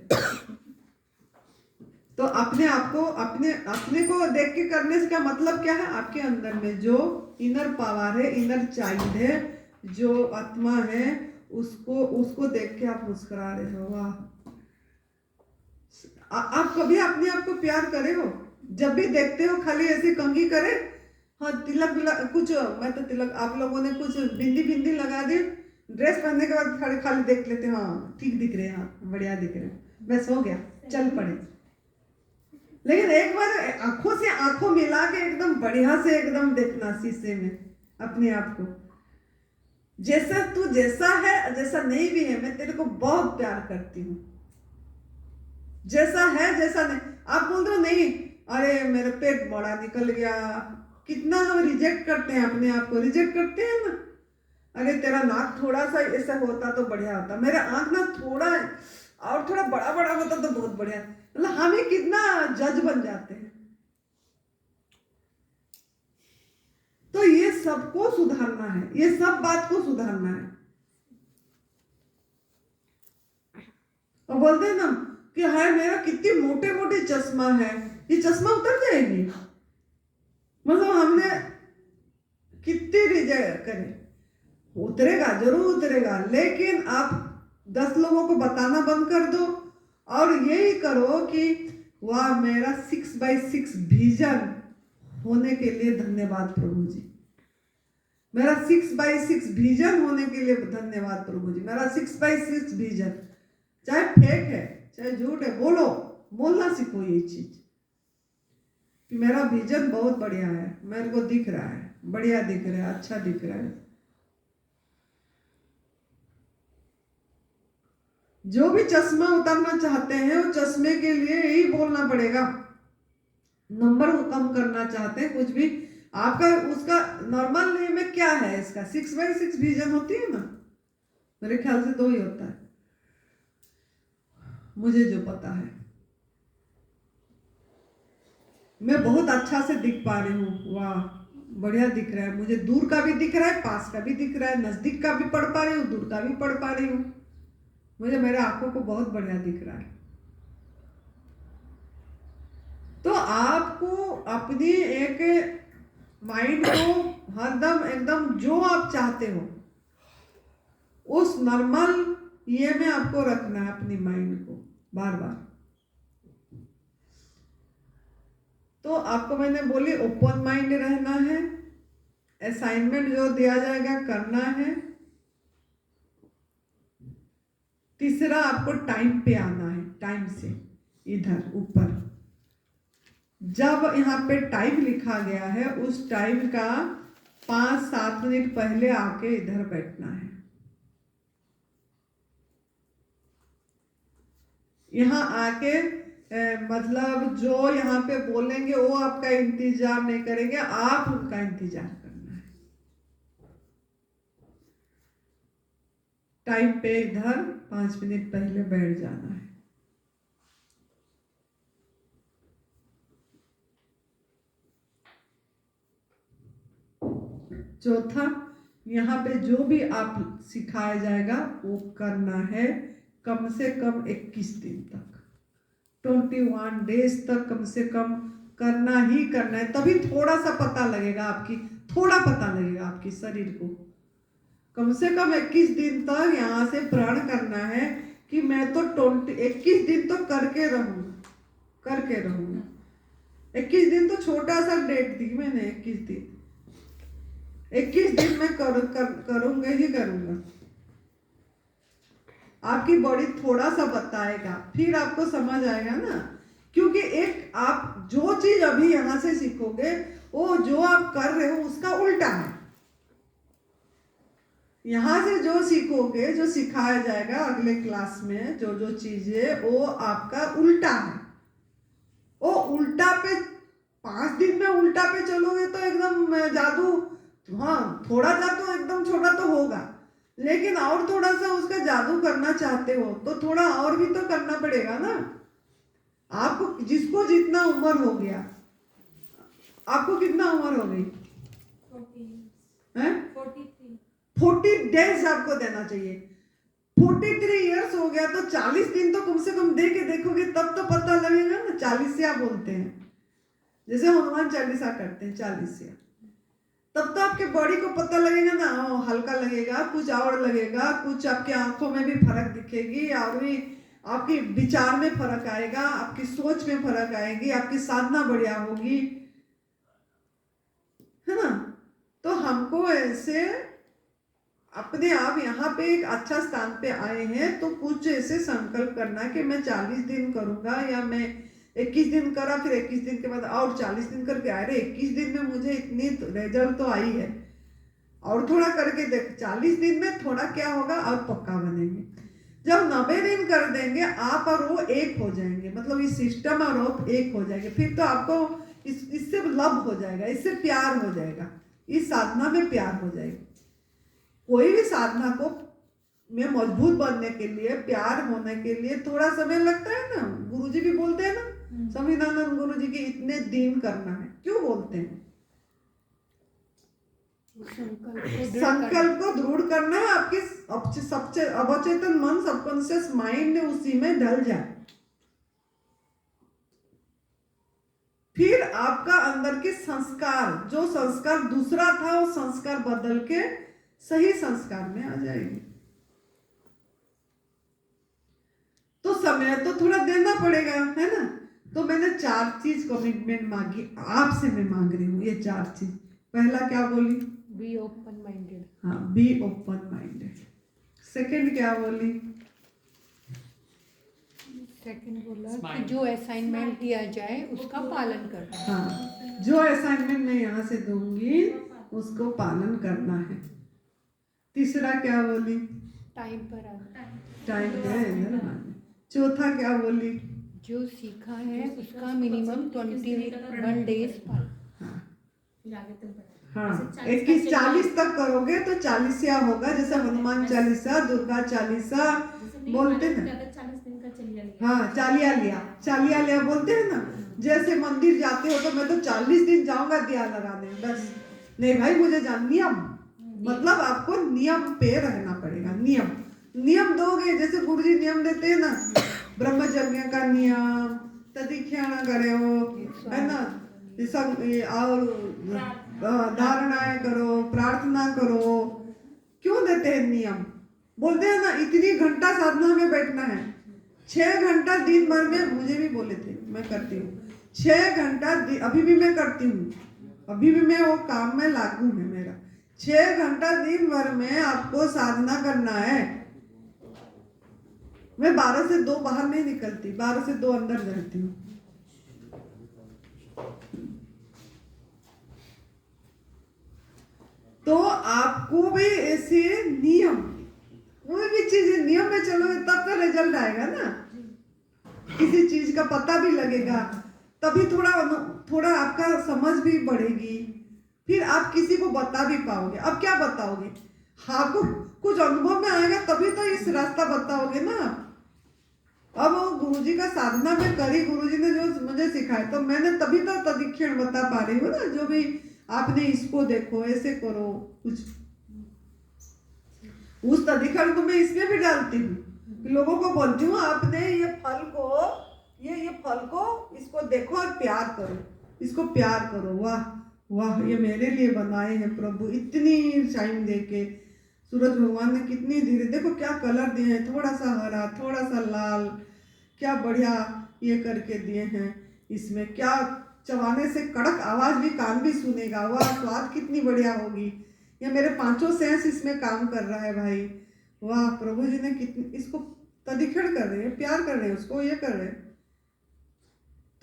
तो अपने आप को अपने को देख के करने से क्या मतलब क्या है? आपके अंदर में जो इनर पावर है, इनर चाइल्ड है, जो आत्मा है, उसको देख के आप मुस्कुरा रहे हो। वाह! आप कभी अपने आप को प्यार करे हो? जब भी देखते हो खाली ऐसे कंघी करे, हाँ तिलक कुछ, मैं तो तिलक, आप लोगों ने कुछ बिंदी लगा दी, ड्रेस पहनने के बाद खाली देख लेते, हाँ ठीक दिख रहे हैं, हाँ बढ़िया दिख रहे हैं, बस हो गया, चल पड़े। लेकिन एक बार आंखों से आंखों मिला के एकदम बढ़िया से एकदम देखना शीशे में अपने आप को, जैसा तू जैसा है, जैसा नहीं भी है, मैं तेरे को बहुत प्यार करती हूँ, जैसा है जैसा नहीं। आप बोल दो नहीं, अरे मेरा पेट बड़ा निकल गया, कितना हम रिजेक्ट करते हैं अपने आप को, रिजेक्ट करते हैं ना। अरे तेरा नाक थोड़ा सा ऐसा होता तो बढ़िया होता, मेरा आंख ना थोड़ा और थोड़ा बड़ा बड़ा होता तो बहुत बढ़िया। मतलब हम ही कितना जज बन जाते हैं। तो ये सबको सुधारना है, ये सब बात को सुधारना है। और बोलते हैं ना कि हाय मेरा कितनी मोटे मोटे चश्मा है, ये चश्मा उतर जाएगी। मतलब हमने कितनी रिजेक्ट करे, उतरेगा जरूर उतरेगा, लेकिन आप 10 लोगों को बताना बंद कर दो और यही करो कि वाह मेरा 6x6 विजन होने के लिए धन्यवाद प्रभु जी, मेरा 6x6 विजन होने के लिए धन्यवाद प्रभु जी, मेरा 6x6 विजन, चाहे फेक है चाहे झूठ है, बोलना सीखो ये चीज कि मेरा विजन बहुत बढ़िया है, मेरे को दिख रहा है, बढ़िया दिख रहा है, अच्छा दिख रहा है। जो भी चश्मा उतारना चाहते हैं वो चश्मे के लिए यही बोलना पड़ेगा। नंबर कम करना चाहते हैं कुछ भी, आपका उसका नॉर्मल नेम में क्या है, इसका 6x6 विजन होती है ना, मेरे ख्याल से 2 ही होता है, मुझे जो पता है। मैं बहुत अच्छा से दिख पा रही हूँ, वाह बढ़िया दिख रहा है, मुझे दूर का भी दिख रहा है, पास का भी दिख रहा है, नजदीक का भी पढ़ पा रही हूँ, दूर का भी पढ़ पा रही हूँ, मुझे मेरे आंखों को बहुत बढ़िया दिख रहा है। तो आपको अपनी एक माइंड को हरदम एकदम जो आप चाहते हो उस नॉर्मल ये में आपको रखना है अपनी माइंड को बार बार। तो आपको मैंने बोली ओपन माइंड रहना है, असाइनमेंट जो दिया जाएगा करना है। तीसरा आपको टाइम पे आना है, टाइम से इधर ऊपर, जब यहाँ पे टाइम लिखा गया है उस टाइम का 5-7 मिनट पहले आके इधर बैठना है। यहाँ आके मतलब जो यहाँ पे बोलेंगे वो आपका इंतजार नहीं करेंगे, आप उनका इंतजार करना है। टाइम पे इधर 5 मिनट पहले बैठ जाना है। चौथा, यहाँ पे जो भी आप सिखाया जाएगा वो करना है कम से कम 21 दिन तक, 21 डेज तक कम से कम करना ही करना है। तभी थोड़ा सा पता लगेगा आपकी शरीर को। कम से कम 21 दिन तक यहाँ से प्रण करना है कि मैं तो 21 दिन तो करके रहूंगा। करके रहूंगी। 21 दिन तो छोटा सा डेट दी मैंने, 21 दिन मैं करूंगा ही करूंगा। आपकी बॉडी थोड़ा सा बताएगा, फिर आपको समझ आएगा ना, क्योंकि एक आप जो चीज अभी यहाँ से सीखोगे वो जो आप कर रहे हो उसका उल्टा है। यहाँ से जो सीखोगे, जो सिखाया जाएगा अगले क्लास में, जो जो चीजें वो आपका उल्टा है। वो उल्टा पे 5 दिन में उल्टा पे चलोगे तो एकदम जादू, हाँ थोड़ा जादू एकदम छोटा तो होगा, लेकिन और थोड़ा सा उसका जादू करना चाहते हो तो थोड़ा और भी तो करना पड़ेगा ना। आपको जिसको जितना उम्र हो गया, आपको कितना उम्र हो गई? 40 डेज आपको देना चाहिए। 43 इयर्स हो गया तो 40 दिन तो कम से कम दे के देखोगे, तब तो पता लगेगा ना। 40 बोलते हैं, जैसे हनुमान चालीसा करते हैं 40, तब तो आपके बॉडी को पता लगेगा ना। हल्का लगेगा, कुछ और लगेगा, कुछ आपके आंखों में भी फर्क दिखेगी, और भी आपके विचार में फर्क आएगा, आपकी सोच में फर्क आएगी, आपकी साधना बढ़िया होगी, है ना। तो हमको ऐसे अपने आप यहाँ पे एक अच्छा स्थान पे आए हैं तो कुछ ऐसे संकल्प करना कि मैं 40 दिन करूँगा, या मैं 21 दिन करा, फिर 21 दिन के बाद और 40 दिन करके आए रे, 21 दिन में मुझे इतनी रिजल्ट तो आई है, और थोड़ा करके देख, 40 दिन में थोड़ा क्या होगा और पक्का बनेंगे। जब 90 दिन कर देंगे आप और वो एक हो जाएंगे, मतलब इस सिस्टम और वो एक हो जाएंगे, फिर तो आपको इससे लव हो जाएगा, इससे प्यार हो जाएगा, इस साधना में प्यार हो जाएगा। कोई भी साधना को में मजबूत बनने के लिए, प्यार होने के लिए थोड़ा समय लगता है ना। गुरुजी भी बोलते हैं ना, स्वामीनारायण गुरुजी की इतने दिन करना है, क्यों बोलते हैं? संकल्प को दृढ़ करना है, आपके सबसे अवचेतन मन, सबकॉन्शियस माइंड उसी में ढल जाए, फिर आपका अंदर के संस्कार, जो संस्कार दूसरा था वो संस्कार बदल के सही संस्कार में आ जाएगी। तो समय तो थोड़ा देना पड़ेगा, है ना। तो मैंने 4 चीज कमिटमेंट मांगी, आपसे मैं मांग रही हूँ ये 4 चीज। पहला क्या बोली? Be open minded. हाँ, बी ओपन माइंडेड। सेकंड क्या बोली? सेकंड बोला कि जो असाइनमेंट दिया जाए उसका पालन करना। हाँ, जो असाइनमेंट मैं यहाँ से दूंगी उसको पालन करना है। तीसरा क्या बोली? टाइम पर आना। टाइम पे। चौथा क्या बोली? जो सीखा है उसका मिनिमम 21 डेज पालन। हाँ, 21-40 तक करोगे तो 40 होगा, जैसे हनुमान चालीसा, दुर्गा चालीसा बोलते हैं। हाँ, चालिया लिया बोलते हैं ना। जैसे मंदिर जाते हो तो मैं तो 40 दिन जाऊंगा दिया लगाने, बस नहीं भाई मुझे नियम, मतलब आपको नियम पे रहना पड़ेगा। नियम दोगे, जैसे गुरुजी नियम देते हैं ना, ब्रह्मचर्य का नियम, तदिख्याना करो, है ना, सब और धारणाएं करो, प्रार्थना करो। क्यों देते हैं नियम? बोलते हैं ना इतनी घंटा साधना में बैठना है, 6 घंटा दिन भर में, मुझे भी बोले थे, मैं करती हूँ 6 घंटा, अभी भी मैं करती हूँ, अभी भी मैं वो काम में लागू है मेरा। 6 घंटा दिन भर में आपको साधना करना है। मैं 12 से 2 बाहर नहीं निकलती, 12 से 2 अंदर रहती हूँ। तो आपको भी ऐसे नियम, कोई भी चीज नियम में चलोगे तब तो रिजल्ट आएगा ना। किसी चीज का पता भी लगेगा, तभी थोड़ा आपका समझ भी बढ़ेगी, फिर आप किसी को बता भी पाओगे। अब क्या बताओगे? हाँ, कुछ अनुभव में आएगा तभी तो इस रास्ता बताओगे ना। अब वो गुरुजी का साधना में करी, गुरुजी ने जो मुझे सिखाया तो मैंने तभी तो तदिक्षण बता पा रही हूँ ना। जो भी आपने इसको देखो, ऐसे करो, कुछ उस तदिक्षण को मैं इसमें भी डालती हूँ, लोगों को बोलती हूँ आपने ये फल को इसको देखो और प्यार करो, इसको प्यार करो। वाह वाह, ये मेरे लिए बनाए हैं प्रभु, इतनी टाइम देके। सूरज भगवान ने कितनी धीरे, देखो क्या कलर दिए हैं, थोड़ा सा हरा, थोड़ा सा लाल, क्या बढ़िया। ये करके दिए हैं। इसमें क्या चबाने से कड़क आवाज भी कान भी सुनेगा, वाह स्वाद कितनी बढ़िया होगी। ये मेरे 5 सेंस इसमें काम कर रहा है भाई, वाह प्रभु जी ने कितनी इसको तदीखड़ कर रहे हैं, प्यार कर रहे हैं उसको, ये कर रहे हैं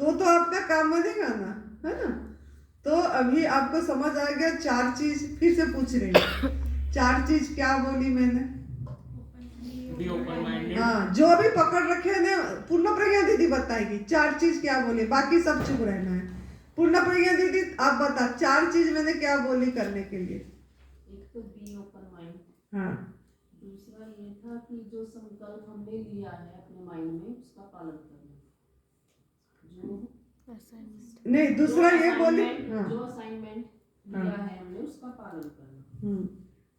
तो आपका काम बनेगा ना, है ना। तो अभी आपको समझ आ गया 4 चीज, फिर से पूछ रही हूँ 4 चीज क्या बोली मैंने? हाँ, जो भी पकड़ रखे हैं पूर्ण प्रज्ञा दीदी बताएगी 4 चीज क्या बोली, बाकी सब चुप रहना है। पूर्ण प्रज्ञा दीदी आप बता 4 चीज मैंने क्या बोली करने के लिए? एक तो बी ओपन माइंड, हाँ, दूसरा ये था कि जो संकल्प हमने लिया है अपने माइंड में उसका पालन करना, जो नहीं दूसरा ये बोली जो असाइनमेंट लिया है हमने उसका पालन करना,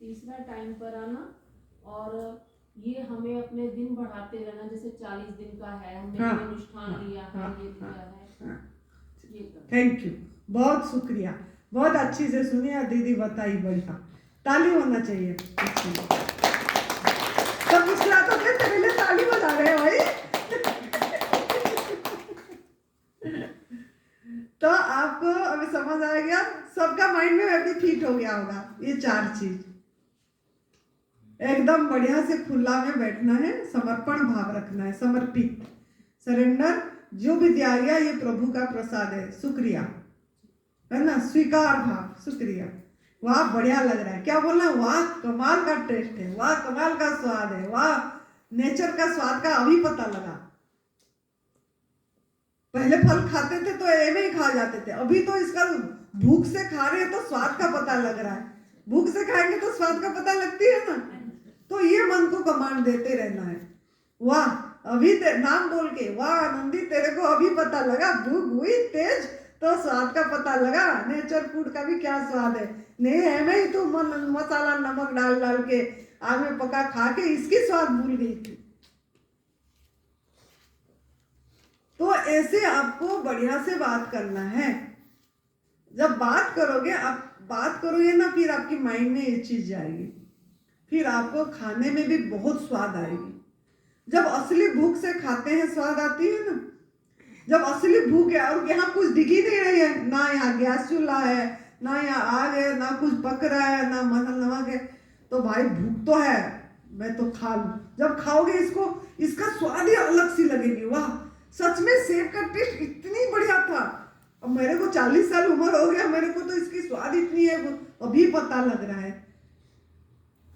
तीसरा टाइम पर आना, और ये हमें अपने दिन बढ़ाते रहना, जैसे 40 दिन का है हमने ये अनुष्ठान लिया है, ये लिया है, ये करना। थैंक यू, बहुत शुक्रिया, बहुत अच्छी से सुनिए दीदी बताई, बढ़िया, ताली होना चाहिए। सब मुस्कुराते थे तेरे लिए ताली बजा रहे हैं भाई। तो आपको अभी समझ आ गया, सबका माइंड में अभी फिट हो गया होगा ये 4 चीज। एकदम बढ़िया से खुला में बैठना है, समर्पण भाव रखना है, समर्पित, सरेंडर, जो भी दिया गया ये प्रभु का प्रसाद है, शुक्रिया, है ना, स्वीकार भाव, शुक्रिया, वाह बढ़िया लग रहा है, क्या बोलना, वाह कमाल का टेस्ट है, वाह कमाल का स्वाद है, वाह नेचर का स्वाद का अभी पता लगा। पहले फल खाते थे तो ऐसे ही खा जाते थे, अभी तो इसका भूख से खा रहे हैं तो स्वाद का पता लग रहा है, भूख से खाएंगे तो स्वाद का पता लगती है ना। तो ये मन को कमांड देते रहना है, वाह अभी नाम बोल के, वाह आनंदी तेरे को अभी पता लगा, भूख हुई तेज तो स्वाद का पता लगा, नेचर फूड का भी क्या स्वाद है, नहीं है में ही तू मसाला नमक डाल डाल के आग में पका खा के इसकी स्वाद भूल गई थी। तो ऐसे आपको बढ़िया से बात करना है, जब बात करोगे, आप बात करोगे ना, फिर आपकी माइंड में ये चीज जाएगी, फिर आपको खाने में भी बहुत स्वाद आएगी। जब असली भूख से खाते हैं स्वाद आती है ना, जब असली भूख है और यहाँ कुछ दिख ही नहीं रही है, ना यहाँ गैस चूल्हा है, ना यहाँ आग है, ना कुछ पक रहा है, ना मसाला नमक है, तो भाई भूख तो है, मैं तो खा लूं। जब खाओगे इसको, इसका स्वाद ही अलग सी लगेगी, वाह सच में सेब का टेस्ट इतनी बढ़िया था, अब मेरे को 40 साल उम्र हो गया, मेरे को तो इसकी स्वाद इतनी है अभी पता लग रहा है।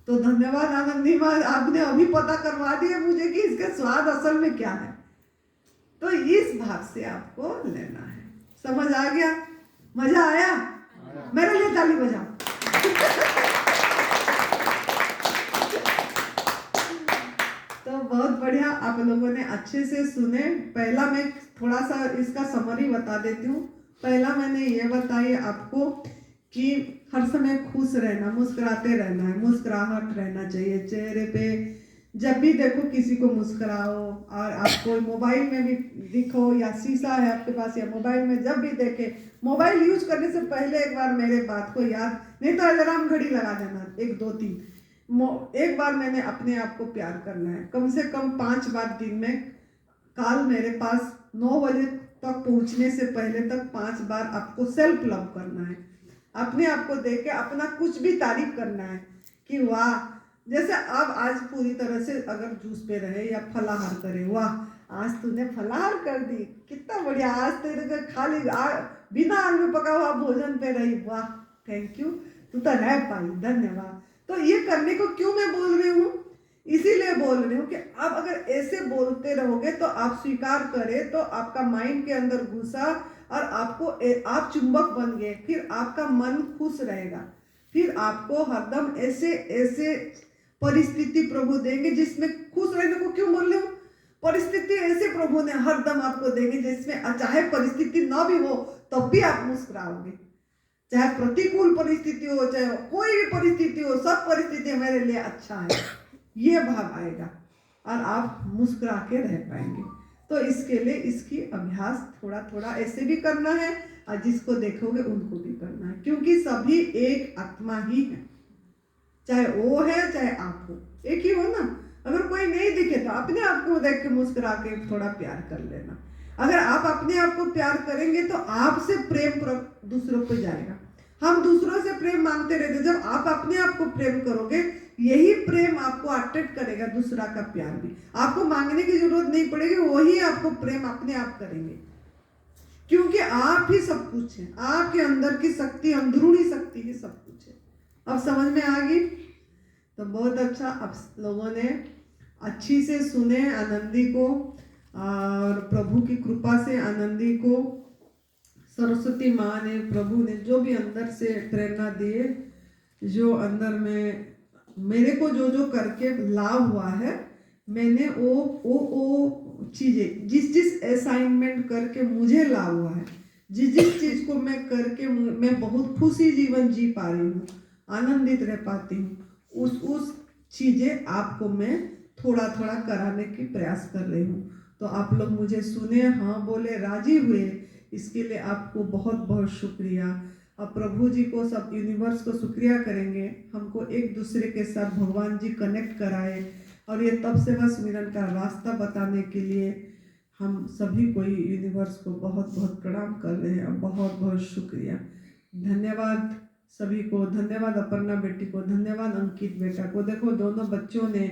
तो धन्यवाद आनंदी माँ, आपने अभी पता करवा दिया मुझे कि इसका स्वाद असल में क्या है। तो इस भाव से आपको लेना है, समझ आ गया, मजा आया, मेरे लिए ताली बजाओ। तो बहुत बढ़िया, आप लोगों ने अच्छे से सुने। पहला मैं थोड़ा सा इसका समरी बता देती हूँ। पहला मैंने ये बताया आपको कि हर समय खुश रहना, मुस्कुराते रहना है, मुस्कुराहट रहना चाहिए चेहरे पे, जब भी देखो किसी को मुस्कुराओ, और आपको मोबाइल में भी दिखो या शीशा है आपके पास या मोबाइल में जब भी देखे, मोबाइल यूज करने से पहले एक बार मेरे बात को याद, नहीं तो अलार्म घड़ी लगा देना 1 2 3, एक बार मैंने अपने आप को प्यार करना है, कम से कम 5 बार दिन में। कल मेरे पास 9 बजे तक पहुंचने से पहले तक 5 बार आपको सेल्फ लव करना है, अपने आप को देख के अपना कुछ भी तारीफ करना है कि वाह, जैसे अब आज पूरी तरह से अगर जूस पे रहे या फलाहार करे, वाह आज तूने फलाहार कर दी, कितना बढ़िया, आज तेरे को खाली बिना आग में पका हुआ भोजन पे रही, वाह थैंक यू, तू तो रह पाई, धन्यवाद। तो ये करने को क्यों मैं बोल रही हूँ, इसीलिए बोल रही हूँ कि आप अगर ऐसे बोलते रहोगे तो आप स्वीकार करें तो आपका माइंड के अंदर घुसा और आपको आप चुंबक बन गए, फिर आपका मन खुश रहेगा, फिर आपको हरदम ऐसे ऐसे परिस्थिति प्रभु देंगे जिसमें खुश रहने को क्यों बोल रही हूँ, परिस्थिति ऐसे प्रभु ने हरदम आपको देंगे जिसमें चाहे परिस्थिति ना भी हो तब भी आप मुस्कुराओगे, चाहे प्रतिकूल परिस्थिति हो, चाहे कोई भी परिस्थिति हो, सब परिस्थिति मेरे लिए अच्छा है, ये भाव आएगा और आप मुस्कुरा के रह पाएंगे। तो इसके लिए इसकी अभ्यास थोड़ा थोड़ा ऐसे भी करना है और जिसको देखोगे उनको भी करना है, क्योंकि सभी एक आत्मा ही है, चाहे वो है चाहे आप हो, एक ही हो ना। अगर कोई नहीं दिखे तो अपने आप को देख के मुस्कुरा के थोड़ा प्यार कर लेना, अगर आप अपने आप को प्यार करेंगे तो आपसे प्रेम दूसरों पे जाएगा। हम दूसरों से प्रेम मांगते रहते, जब आप अपने आप को प्रेम करोगे यही प्रेम आपको अट्रैक्ट करेगा, दूसरा का प्यार भी। आपको मांगने की जरूरत नहीं पड़ेगी, वही आपको प्रेम अपने आप करेंगे, क्योंकि आप ही सब कुछ है। आपके अंदर की शक्ति, अंदरूनी शक्ति ही सब कुछ है। अब समझ में आ गई? तो बहुत अच्छा, अब लोगों ने अच्छी से सुने आनंदी को, और प्रभु की कृपा से आनंदी को सरस्वती माँ ने, प्रभु ने जो भी अंदर से प्रेरणा दिए, जो अंदर में मेरे को जो जो करके लाभ हुआ है, मैंने वो चीज़ें जिस असाइनमेंट करके मुझे लाभ हुआ है, जिस चीज़ को मैं करके मैं बहुत खुशी जीवन जी पा रही हूँ, आनंदित रह पाती हूँ, उस चीज़ें आपको मैं थोड़ा थोड़ा कराने की प्रयास कर रही हूँ। तो आप लोग मुझे सुने, हाँ बोले, राजी हुए, इसके लिए आपको बहुत बहुत शुक्रिया। अब प्रभु जी को, सब यूनिवर्स को शुक्रिया करेंगे, हमको एक दूसरे के साथ भगवान जी कनेक्ट कराए, और ये तप सेवा सुमिरन का रास्ता बताने के लिए हम सभी को यूनिवर्स को बहुत बहुत प्रणाम कर रहे हैं, और बहुत बहुत शुक्रिया। धन्यवाद सभी को, धन्यवाद अपर्णा बेटी को, धन्यवाद अंकित बेटा को। देखो दोनों बच्चों ने,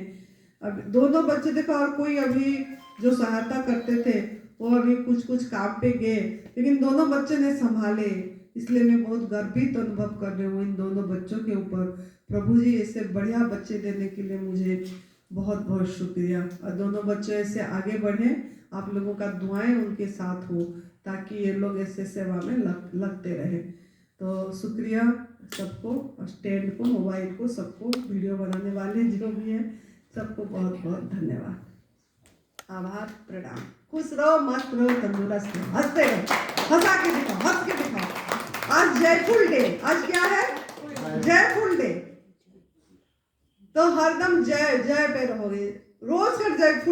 अब दोनों बच्चे देखो, और कोई अभी जो सहायता करते थे वो अभी कुछ कुछ काम पे गए, लेकिन दोनों बच्चे ने संभाले, इसलिए मैं बहुत गर्वित अनुभव कर रही हूँ इन दोनों बच्चों के ऊपर। प्रभु जी ऐसे बढ़िया बच्चे देने के लिए मुझे बहुत बहुत शुक्रिया, और दोनों बच्चे ऐसे आगे बढ़े, आप लोगों का दुआएं उनके साथ हो, ताकि ये लोग ऐसे सेवा में लगते रहे। तो शुक्रिया सबको, स्टैंड को, मोबाइल को, सबको, वीडियो बनाने वाले जो भी हैं, सबको बहुत बहुत धन्यवाद, आभार, प्रणाम। खुश रहो, मस्त रहो, तंदुरुस्त रहो, हंसते रहो, हंसा के दिखाओ, हंस के दिखाओ। आज जयफुल डे, आज क्या है? जयफुल डे। तो हरदम जय जय पे रहोगे, रोज का जयफुल